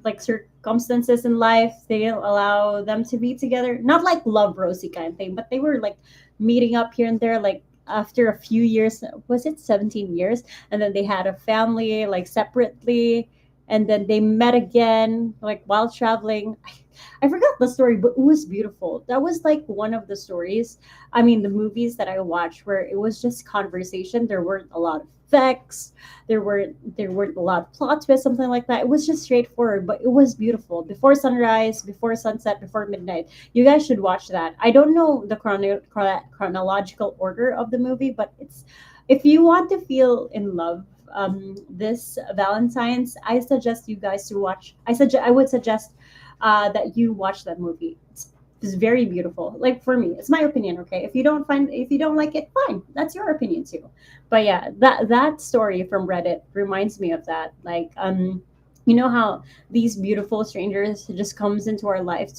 like circumstances in life they didn't allow them to be together. Not like love Rosie kind of thing, but they were like meeting up here and there like after a few years. Was it 17 years? And then they had a family like separately, and then they met again like while traveling. I forgot the story, but it was beautiful. That was like one of the stories, I mean, the movies that I watched where it was just conversation. There weren't a lot of effects. There weren't a lot of plot twists, something like that. It was just straightforward, but it was beautiful. Before Sunrise, Before Sunset, Before Midnight. You guys should watch that. I don't know the chronological order of the movie, but it's if you want to feel in love this Valentine's, I suggest you guys to watch. I would suggest that you watch that movie. It's very beautiful. Like for me, it's my opinion. Okay, if you don't like it, fine. That's your opinion too. But yeah, that story from Reddit reminds me of that. Like you know how these beautiful strangers just comes into our life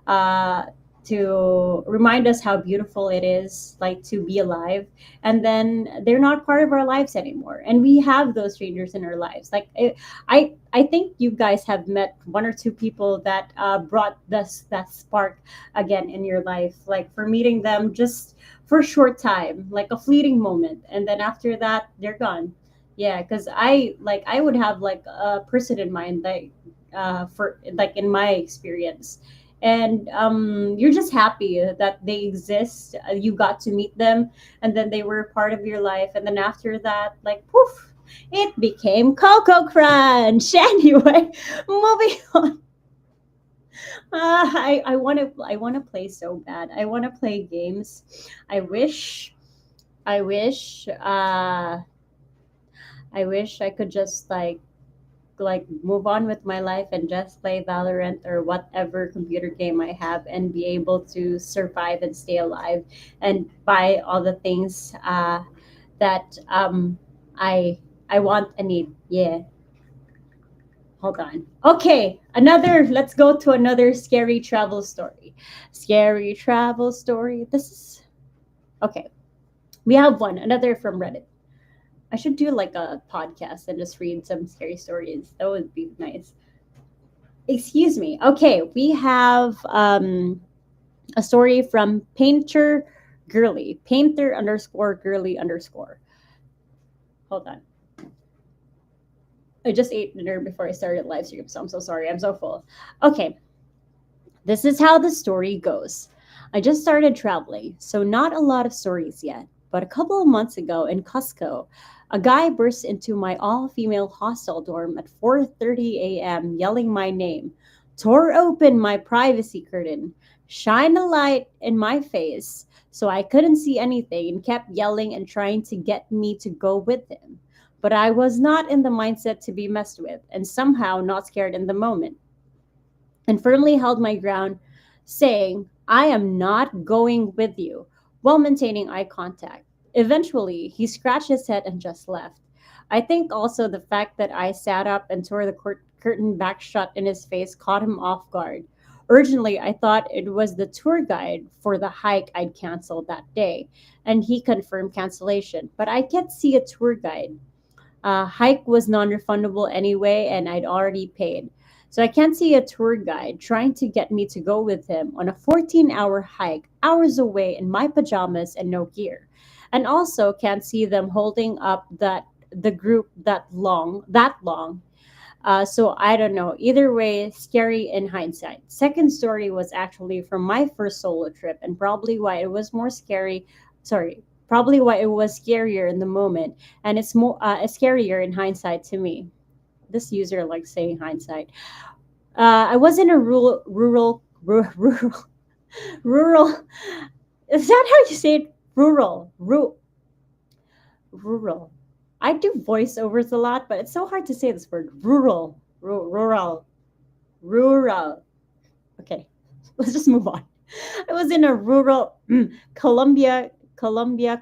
uh to remind us how beautiful it is like to be alive, and then they're not part of our lives anymore and we have those strangers in our lives. Like I think you guys have met one or two people that brought this that spark again in your life, like for meeting them just for a short time, like a fleeting moment, and then after that they're gone. Yeah, because I would have like a person in mind that for like in my experience, and you're just happy that they exist. You got to meet them, and then they were part of your life, and then after that, like poof, it became Coco Crunch. Anyway, moving on. I want to play so bad. I want to play games. I wish I wish I wish I could just like move on with my life and just play Valorant or whatever computer game I have and be able to survive and stay alive and buy all the things that I want and need. Yeah, hold on. Okay, another. Let's go to another scary travel story. Scary travel story. This is okay. We have one. Another from Reddit. I should do like a podcast and just read some scary stories. That would be nice. Excuse me. Okay, we have a story from Painter Girly. Painter underscore girly underscore. Hold on. I just ate dinner before I started live stream, so I'm so sorry. I'm so full. Okay, this is how the story goes. I just started traveling, so not a lot of stories yet. But a couple of months ago in Cusco, a guy burst into my all-female hostel dorm at 4:30 a.m. yelling my name, tore open my privacy curtain, shined a light in my face so I couldn't see anything, and kept yelling and trying to get me to go with him. But I was not in the mindset to be messed with, and somehow not scared in the moment, and firmly held my ground, saying, I am not going with you, while maintaining eye contact. Eventually, he scratched his head and just left. I think also the fact that I sat up and tore the curtain back shut in his face caught him off guard. Originally, I thought it was the tour guide for the hike I'd canceled that day, and he confirmed cancellation. But I can't see a tour guide. Hike was non-refundable anyway, and I'd already paid. So I can't see a tour guide trying to get me to go with him on a 14-hour hike, hours away in my pajamas and no gear. And also can't see them holding up the group that long. So I don't know. Either way, scary in hindsight. Second story was actually from my first solo trip, and probably why it was more scary. Sorry, probably why it was scarier in the moment, and it's more scarier in hindsight to me. This user likes saying hindsight. I was in a rural, rural. Is that how you say it? Rural. I do voiceovers a lot, but it's so hard to say this word. Rural, rural. Okay, let's just move on. I was in a rural Colombia,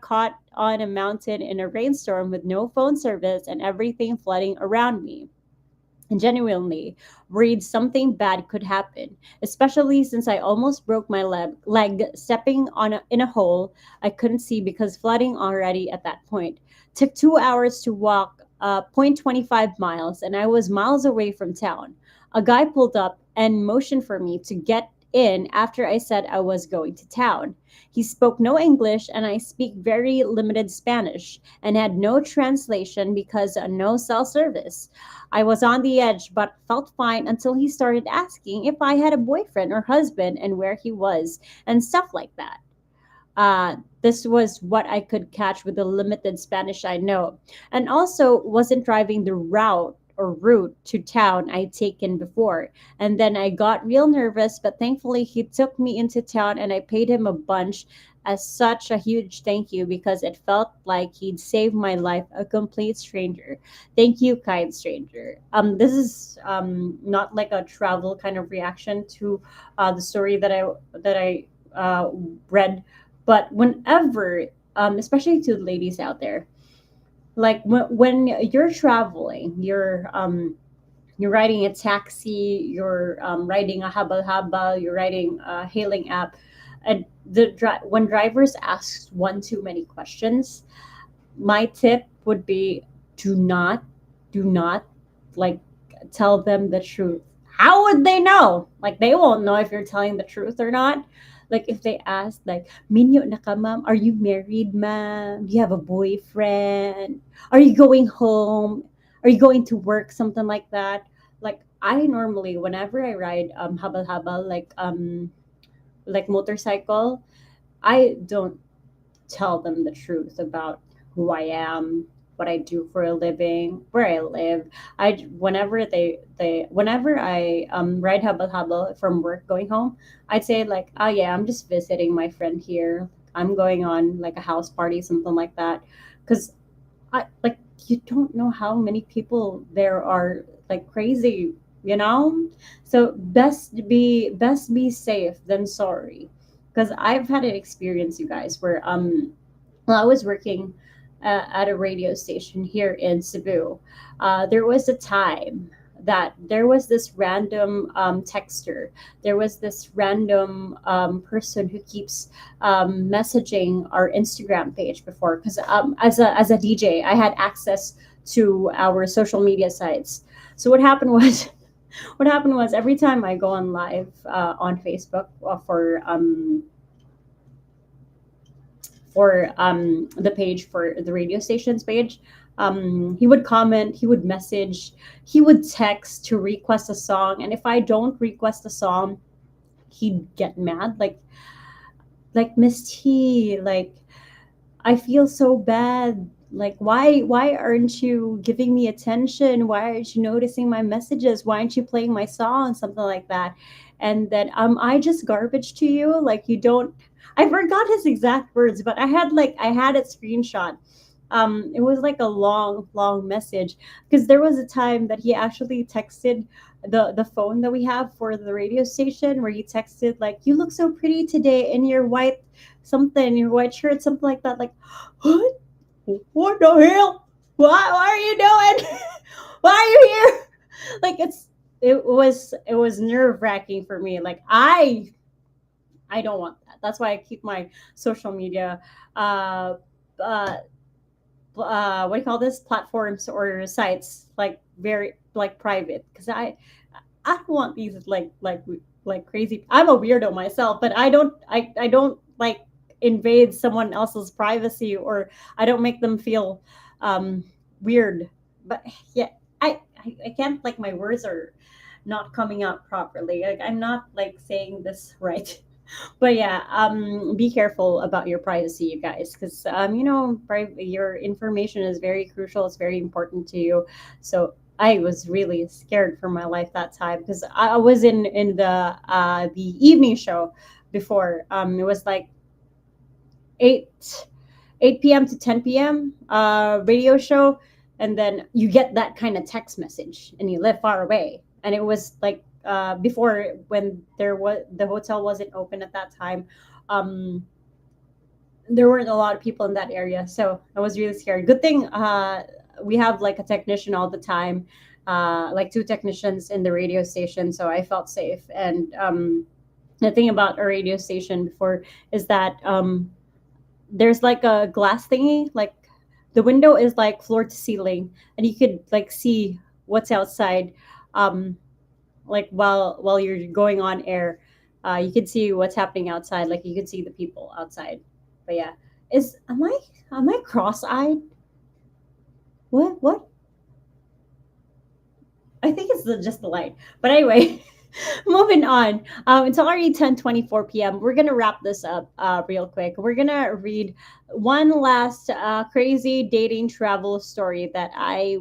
caught on a mountain in a rainstorm with no phone service and everything flooding around me, and genuinely worried something bad could happen, especially since I almost broke my leg stepping in a hole I couldn't see because flooding already at that point. Took 2 hours to walk 0.25 miles, and I was miles away from town. A guy pulled up and motioned for me to get in after I said I was going to town. He spoke no English, and I speak very limited Spanish, and had no translation because no cell service. I was on the edge but felt fine until he started asking if I had a boyfriend or husband and where he was and stuff like that. This was what I could catch with the limited Spanish I know, and also wasn't driving the route to town I'd taken before. And then I got real nervous, but thankfully he took me into town and I paid him a bunch as such a huge thank you because it felt like he'd saved my life, a complete stranger. Thank you, kind stranger. This is not like a travel kind of reaction to the story that I read, but whenever, especially to the ladies out there, like when you're traveling, you're riding a taxi, you're riding a habal habal, you're riding a hailing app, and when drivers ask one too many questions, my tip would be do not like tell them the truth. How would they know? Like they won't know if you're telling the truth or not. Like if they ask like, "Minyo na ka, ma'am? Are you married, ma'am? Do you have a boyfriend? Are you going home? Are you going to work?" Something like that. Like I normally whenever I ride habal habal like motorcycle, I don't tell them the truth about who I am, what I do for a living, where I live. Whenever I ride habal habal from work going home, I'd say like, oh yeah, I'm just visiting my friend here. I'm going on like a house party, something like that, because I like you don't know how many people there are like crazy, you know. So best be safe than sorry, because I've had an experience, you guys, where well, I was working at a radio station here in Cebu. There was a time that there was this random texter. There was this random person who keeps messaging our Instagram page before. Because as a DJ, I had access to our social media sites. So what happened was. What happened was every time I go on live on Facebook for the page for the radio station's page. He would comment, he would message, he would text to request a song, and if I don't request a song, he'd get mad. Like Miss T, like I feel so bad. Like why aren't you giving me attention? Why aren't you noticing my messages? Why aren't you playing my song? Something like that. And then I just garbage to you. Like you don't I forgot his exact words, but I had it screenshot. It was like a long, long message because there was a time that he actually texted the phone that we have for the radio station where he texted like, "You look so pretty today in your white something, your white shirt," something like that. Like, what? What the hell? What are you doing? Why are you here? Like it was nerve wracking for me. Like I don't want that. That's why I keep my social media uh uh what do you call this, platforms or sites like very like private, because I don't want these like crazy. I'm a weirdo myself, but I don't like invade someone else's privacy, or I don't make them feel um weird. But yeah, I can't, like, my words are not coming out properly. Like, I'm not like saying this right. But yeah, be careful about your privacy, you guys, because your information is very crucial. It's very important to you. So I was really scared for my life that time, because I was in the evening show before. It was like 8 8 p.m. to 10 p.m. Radio show, and then you get that kind of text message, and you live far away, and it was like before, when the hotel wasn't open at that time. Um, there weren't a lot of people in that area, so I was really scared. Good thing we have like a technician all the time, like two technicians in the radio station, so I felt safe. And the thing about a radio station before is that there's like a glass thingy, like the window is like floor to ceiling, and you could like see what's outside. um like while you're going on air, you could see what's happening outside, like you could see the people outside. But yeah, is am I cross-eyed? What? I think it's just the light. But anyway, moving on. It's already 10:24 p.m. We're gonna wrap this up real quick. We're gonna read one last crazy dating travel story that I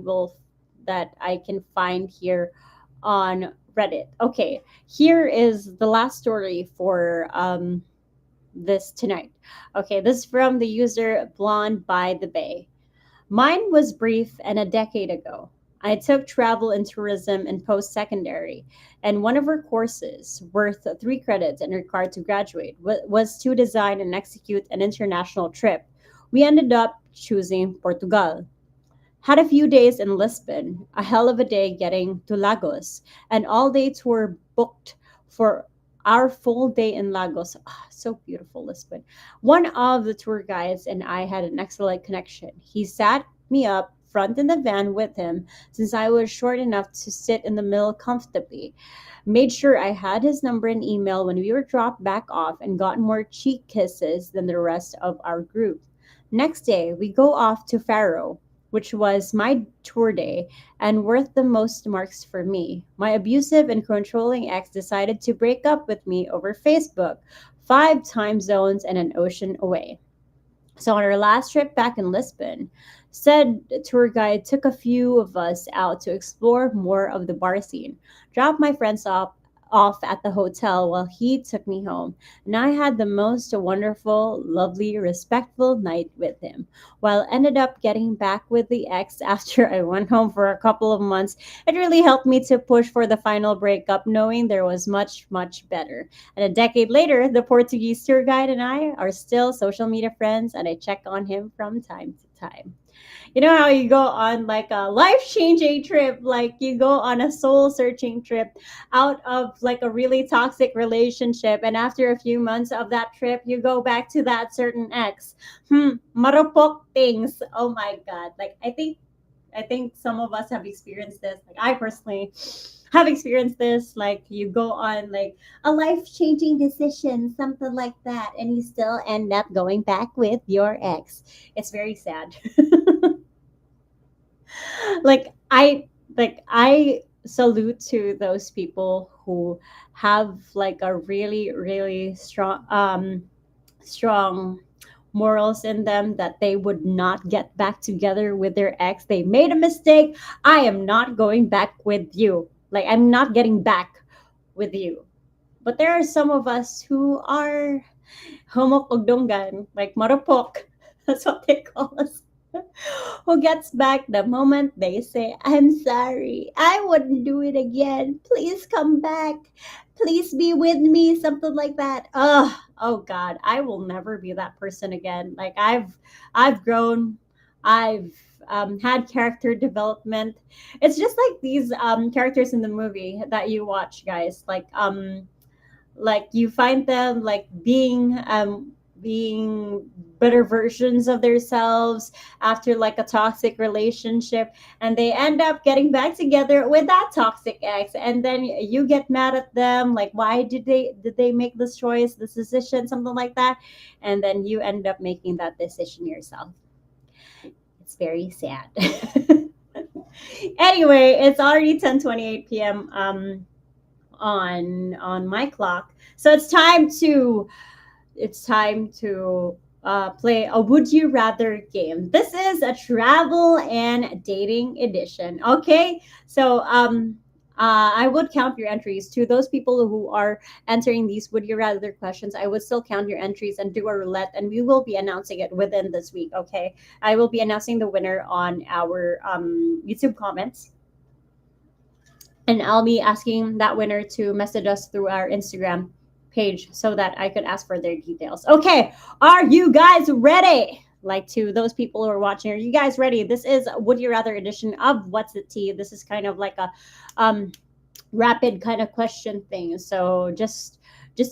can find here on Reddit. Okay, here is the last story for this tonight. Okay, this is from the user Blonde by the Bay. Mine was brief and a decade ago. I took travel and tourism in post secondary, and one of her courses, worth 3 credits and required to graduate, was to design and execute an international trip. We ended up choosing Portugal. Had a few days in Lisbon, a hell of a day getting to Lagos, an all day tour booked for our full day in Lagos. Ah, so beautiful, Lisbon. One of the tour guides and I had an excellent connection. He sat me up front in the van with him since I was short enough to sit in the middle comfortably. Made sure I had his number and email when we were dropped back off, and got more cheek kisses than the rest of our group. Next day, we go off to Faro, which was my tour day and worth the most marks for me. My abusive and controlling ex decided to break up with me over Facebook, 5 time zones and an ocean away. So on our last trip back in Lisbon, said tour guide took a few of us out to explore more of the bar scene, dropped my friends off at the hotel while he took me home, and I had the most wonderful, lovely, respectful night with him. While ended up getting back with the ex after I went home for a couple of months, it really helped me to push for the final breakup, knowing there was much, much better. And a decade later, the Portuguese tour guide and I are still social media friends, and I check on him from time to time. You know how you go on like a life changing trip, like you go on a soul searching trip out of like a really toxic relationship, and after a few months of that trip, you go back to that certain ex. Marupok things. Oh my god. Like I think some of us have experienced this. Like I personally have experienced this. Like you go on like a life changing decision, something like that, and you still end up going back with your ex. It's very sad. like I salute to those people who have like a really really strong morals in them, that they would not get back together with their ex. They made a mistake. I am not going back with you. Like I'm not getting back with you. But there are some of us who are homokogdongan, like marupok. That's what they call us. Who gets back the moment they say, I'm sorry, I wouldn't do it again. Please come back. Please be with me. Something like that. Oh God, I will never be that person again. Like I've grown. I've had character development. It's just like these characters in the movie that you watch, guys. Like you find them like being better versions of themselves after like a toxic relationship, and they end up getting back together with that toxic ex, and then you get mad at them like, why did they make this choice, this decision, something like that, and then you end up making that decision yourself. It's very sad. Anyway, it's already 10:28 p.m. On my clock. So it's time to play a would you rather game. This is a travel and dating edition. Okay, so I would count your entries to those people who are entering these would you rather questions. I would still count your entries and do a roulette, and we will be announcing it within this week. Okay, I will be announcing the winner on our YouTube comments, and I'll be asking that winner to message us through our Instagram page so that I could ask for their details. Okay, are you guys ready? Like to those people who are watching, are you guys ready? This is Would You Rather edition of What's the Tea. This is kind of like a rapid kind of question thing. So just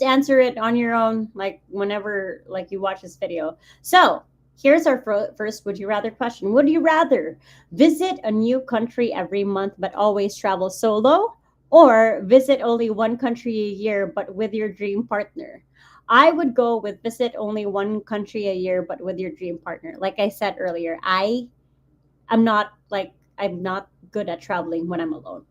answer it on your own, like whenever like you watch this video. So here's our first would you rather question. Would you rather visit a new country every month but always travel solo, or visit only one country a year but with your dream partner? I would go with visit only one country a year but with your dream partner. Like I said earlier, I'm not good at traveling when I'm alone.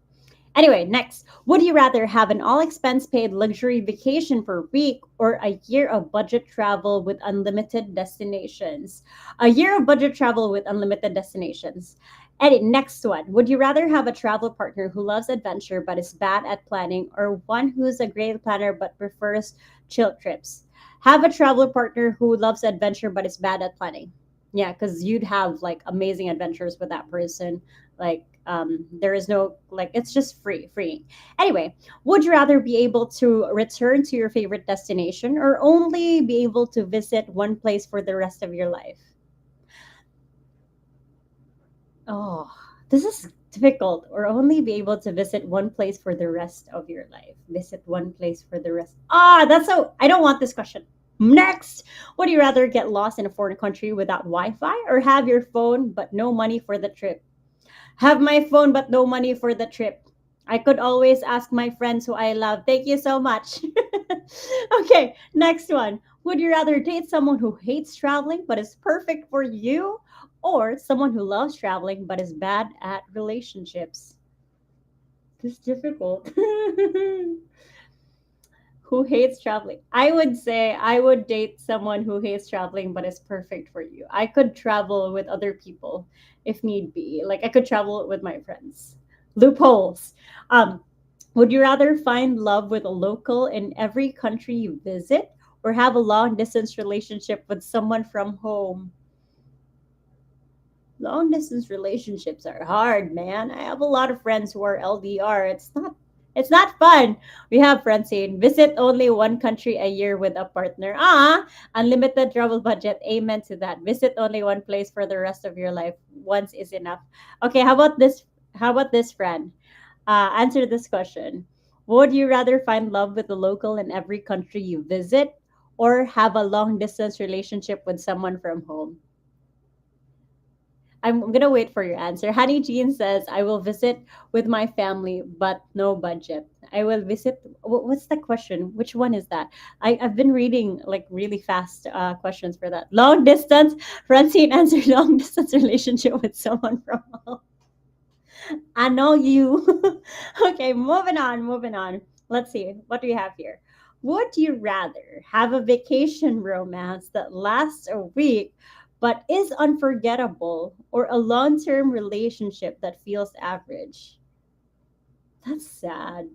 Anyway, next, would you rather have an all expense paid luxury vacation for a week, or a year of budget travel with unlimited destinations? A year of budget travel with unlimited destinations. And next one, would you rather have a travel partner who loves adventure but is bad at planning, or one who's a great planner but prefers chill trips? Have a travel partner who loves adventure but is bad at planning. Yeah, because you'd have like amazing adventures with that person. Like there is no like it's just free. Anyway, would you rather be able to return to your favorite destination, or only be able to visit one place for the rest of your life? Oh, this is difficult. Or only be able to visit one place for the rest of your life. Visit one place for the rest. That's so. I don't want this question. Next, would you rather get lost in a foreign country without Wi-Fi, or have your phone but no money for the trip? Have my phone but no money for the trip. I could always ask my friends who I love. Thank you so much. Okay, next one. Would you rather date someone who hates traveling but is perfect for you, or someone who loves traveling but is bad at relationships? This is difficult. Who hates traveling? I would say I would date someone who hates traveling but is perfect for you. I could travel with other people if need be. Like I could travel with my friends. Loopholes. Um, would you rather find love with a local in every country you visit, or have a long distance relationship with someone from home? Long distance relationships are hard, man. I have a lot of friends who are LDR. It's not fun. We have friends saying visit only one country a year with a partner. Unlimited travel budget. Amen to that. Visit only one place for the rest of your life. Once is enough. Okay, how about this? How about this, friend? Answer this question. Would you rather find love with a local in every country you visit, or have a long distance relationship with someone from home? I'm gonna wait for your answer. Honey Jean says, "I will visit with my family, but no budget." I will visit. What's the question? Which one is that? I've been reading like really fast questions for that. Long distance. Francine answered long distance relationship with someone from home. I know you. Okay, moving on. Moving on. Let's see. What do we have here? Would you rather have a vacation romance that lasts a week but is unforgettable, or a long term relationship that feels average? That's sad.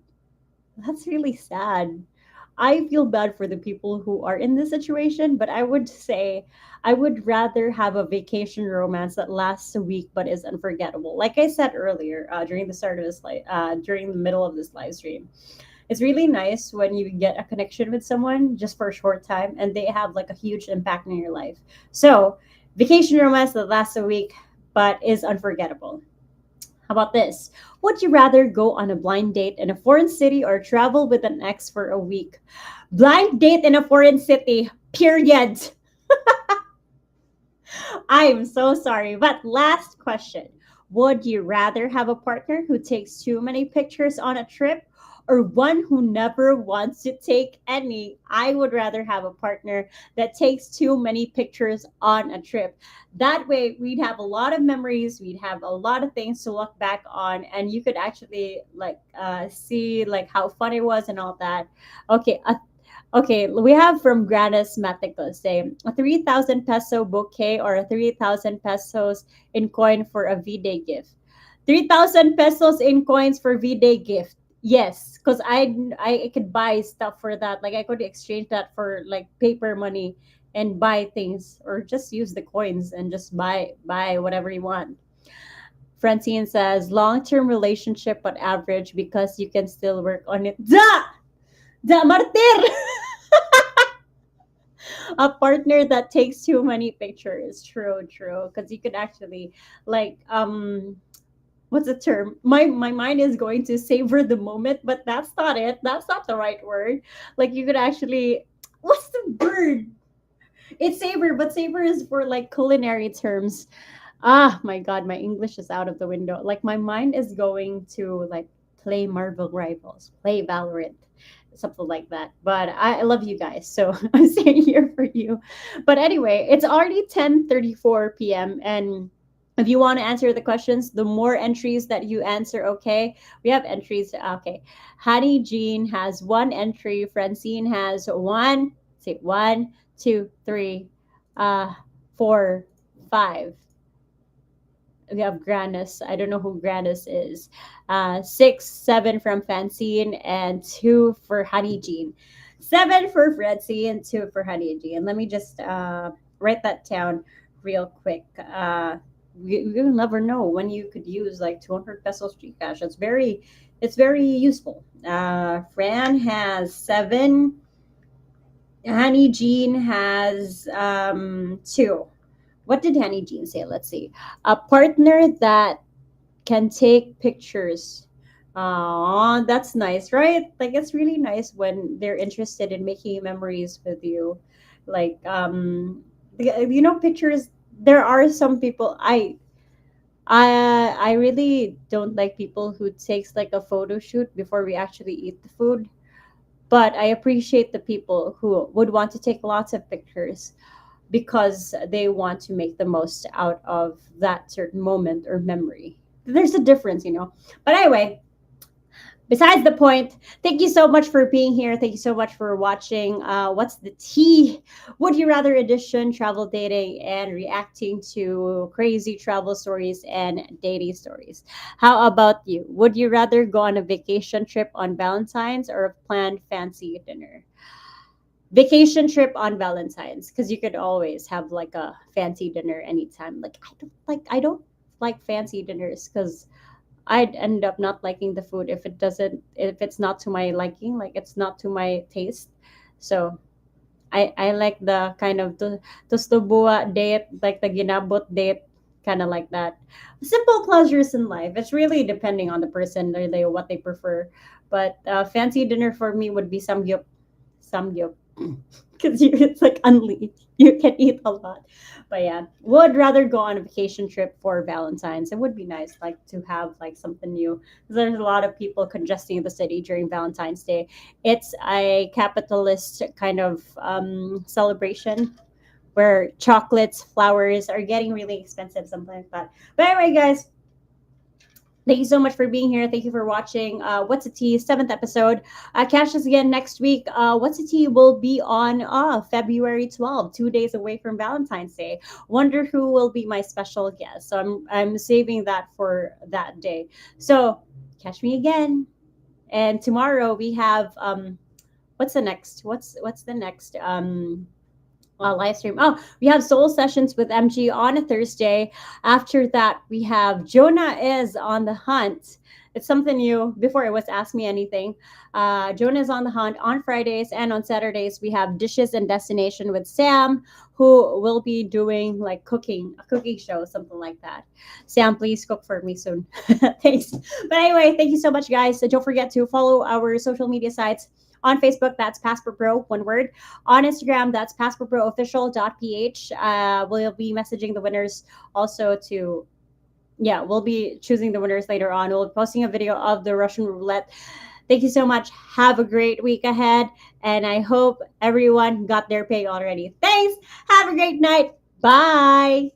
That's really sad. I feel bad for the people who are in this situation, but I would say I would rather have a vacation romance that lasts a week but is unforgettable. Like I said earlier, during the start of this during the middle of this live stream, it's really nice when you get a connection with someone just for a short time and they have like a huge impact in your life. So, vacation romance that lasts a week but is unforgettable. How about this? Would you rather go on a blind date in a foreign city or travel with an ex for a week? Blind date in a foreign city, period. I'm so sorry. But last question. Would you rather have a partner who takes too many pictures on a trip or one who never wants to take any? I would rather have a partner that takes too many pictures on a trip. That way, we'd have a lot of memories, we'd have a lot of things to look back on, and you could actually like see like how fun it was and all that. Okay, okay, we have from Granis Maticos saying a 3,000 peso bouquet or a 3,000 pesos in coin for a V-Day gift. 3,000 pesos in coins for V-Day gift. Yes, because I could buy stuff for that. Like I could exchange that for like paper money and buy things or just use the coins and just buy whatever you want. Francine says long-term relationship but average because you can still work on it. Da martir. A partner that takes too many pictures. True, true. Because you could actually like what's the term? My mind is going to savor the moment, but that's not it. That's not the right word. Like you could actually what's the word? It's savor, but savor is for like culinary terms. Ah, my God, my English is out of the window. Like my mind is going to like play Marvel Rivals, play Valorant, something like that. But I love you guys, so I'm staying here for you. But anyway, it's already 10:34 p.m. and if you want to answer the questions, the more entries that you answer, okay. We have entries. Okay, Honey Jean has one entry. Francine has one. Say one, two, three, uh, four, five. We have Granus. I don't know who Granus is. Six, seven from Francine, and two for Honey Jean. Seven for Francine, two for Honey Jean. Let me just write that down real quick. You'll never know when you could use like 200 pesos street cash. It's very useful. Fran has seven. Honey Jean has two. What did Honey Jean say? Let's see. A partner that can take pictures. Oh, that's nice, right? Like it's really nice when they're interested in making memories with you. Like pictures. There are some people I really don't like people who takes like a photo shoot before we actually eat the food. But I appreciate the people who would want to take lots of pictures because they want to make the most out of that certain moment or memory. There's a difference. But anyway, besides the point, thank you so much for being here. Thank you so much for watching. What's the tea? Would you rather edition, travel dating, and reacting to crazy travel stories and dating stories? How about you? Would you rather go on a vacation trip on Valentine's or a planned fancy dinner? Vacation trip on Valentine's because you could always have like a fancy dinner anytime. Like I don't like fancy dinners because I'd end up not liking the food if it's not to my liking, like it's not to my taste. So I like the kind of tostobua date, like the ginabot date, kind of like that. Simple pleasures in life. It's really depending on the person or what they prefer. But fancy dinner for me would be samgyup, because it's like unleashed. You can eat a lot. But yeah, would rather go on a vacation trip for Valentine's. It would be nice, like to have like something new. 'Cause there's a lot of people congesting the city during Valentine's Day. It's a capitalist kind of celebration where chocolates, flowers are getting really expensive, something like that. But anyway, guys, thank you so much for being here. Thank you for watching What's a Tea, seventh episode. Catch us again next week. What's a Tea will be on February 12th, 2 days away from Valentine's Day. Wonder who will be my special guest. So I'm saving that for that day. So catch me again. And tomorrow we have what's the next? What's the next? live stream. Oh, we have soul sessions with MG on a Thursday. After that, we have Jonah is on the hunt. It's something new. Before it was Ask Me Anything. Jonah is on the hunt on Fridays, and on Saturdays we have Dishes and Destination with Sam, who will be doing like cooking, a cooking show, something like that. Sam, please cook for me soon. Thanks. But anyway, thank you so much, guys. Don't forget to follow our social media sites. On Facebook, that's Passport Pro, one word. On Instagram, that's passportproofficial.ph. We'll be messaging the winners also to, yeah, we'll be choosing the winners later on. We'll be posting a video of the Russian roulette. Thank you so much. Have a great week ahead. And I hope everyone got their pay already. Thanks. Have a great night. Bye.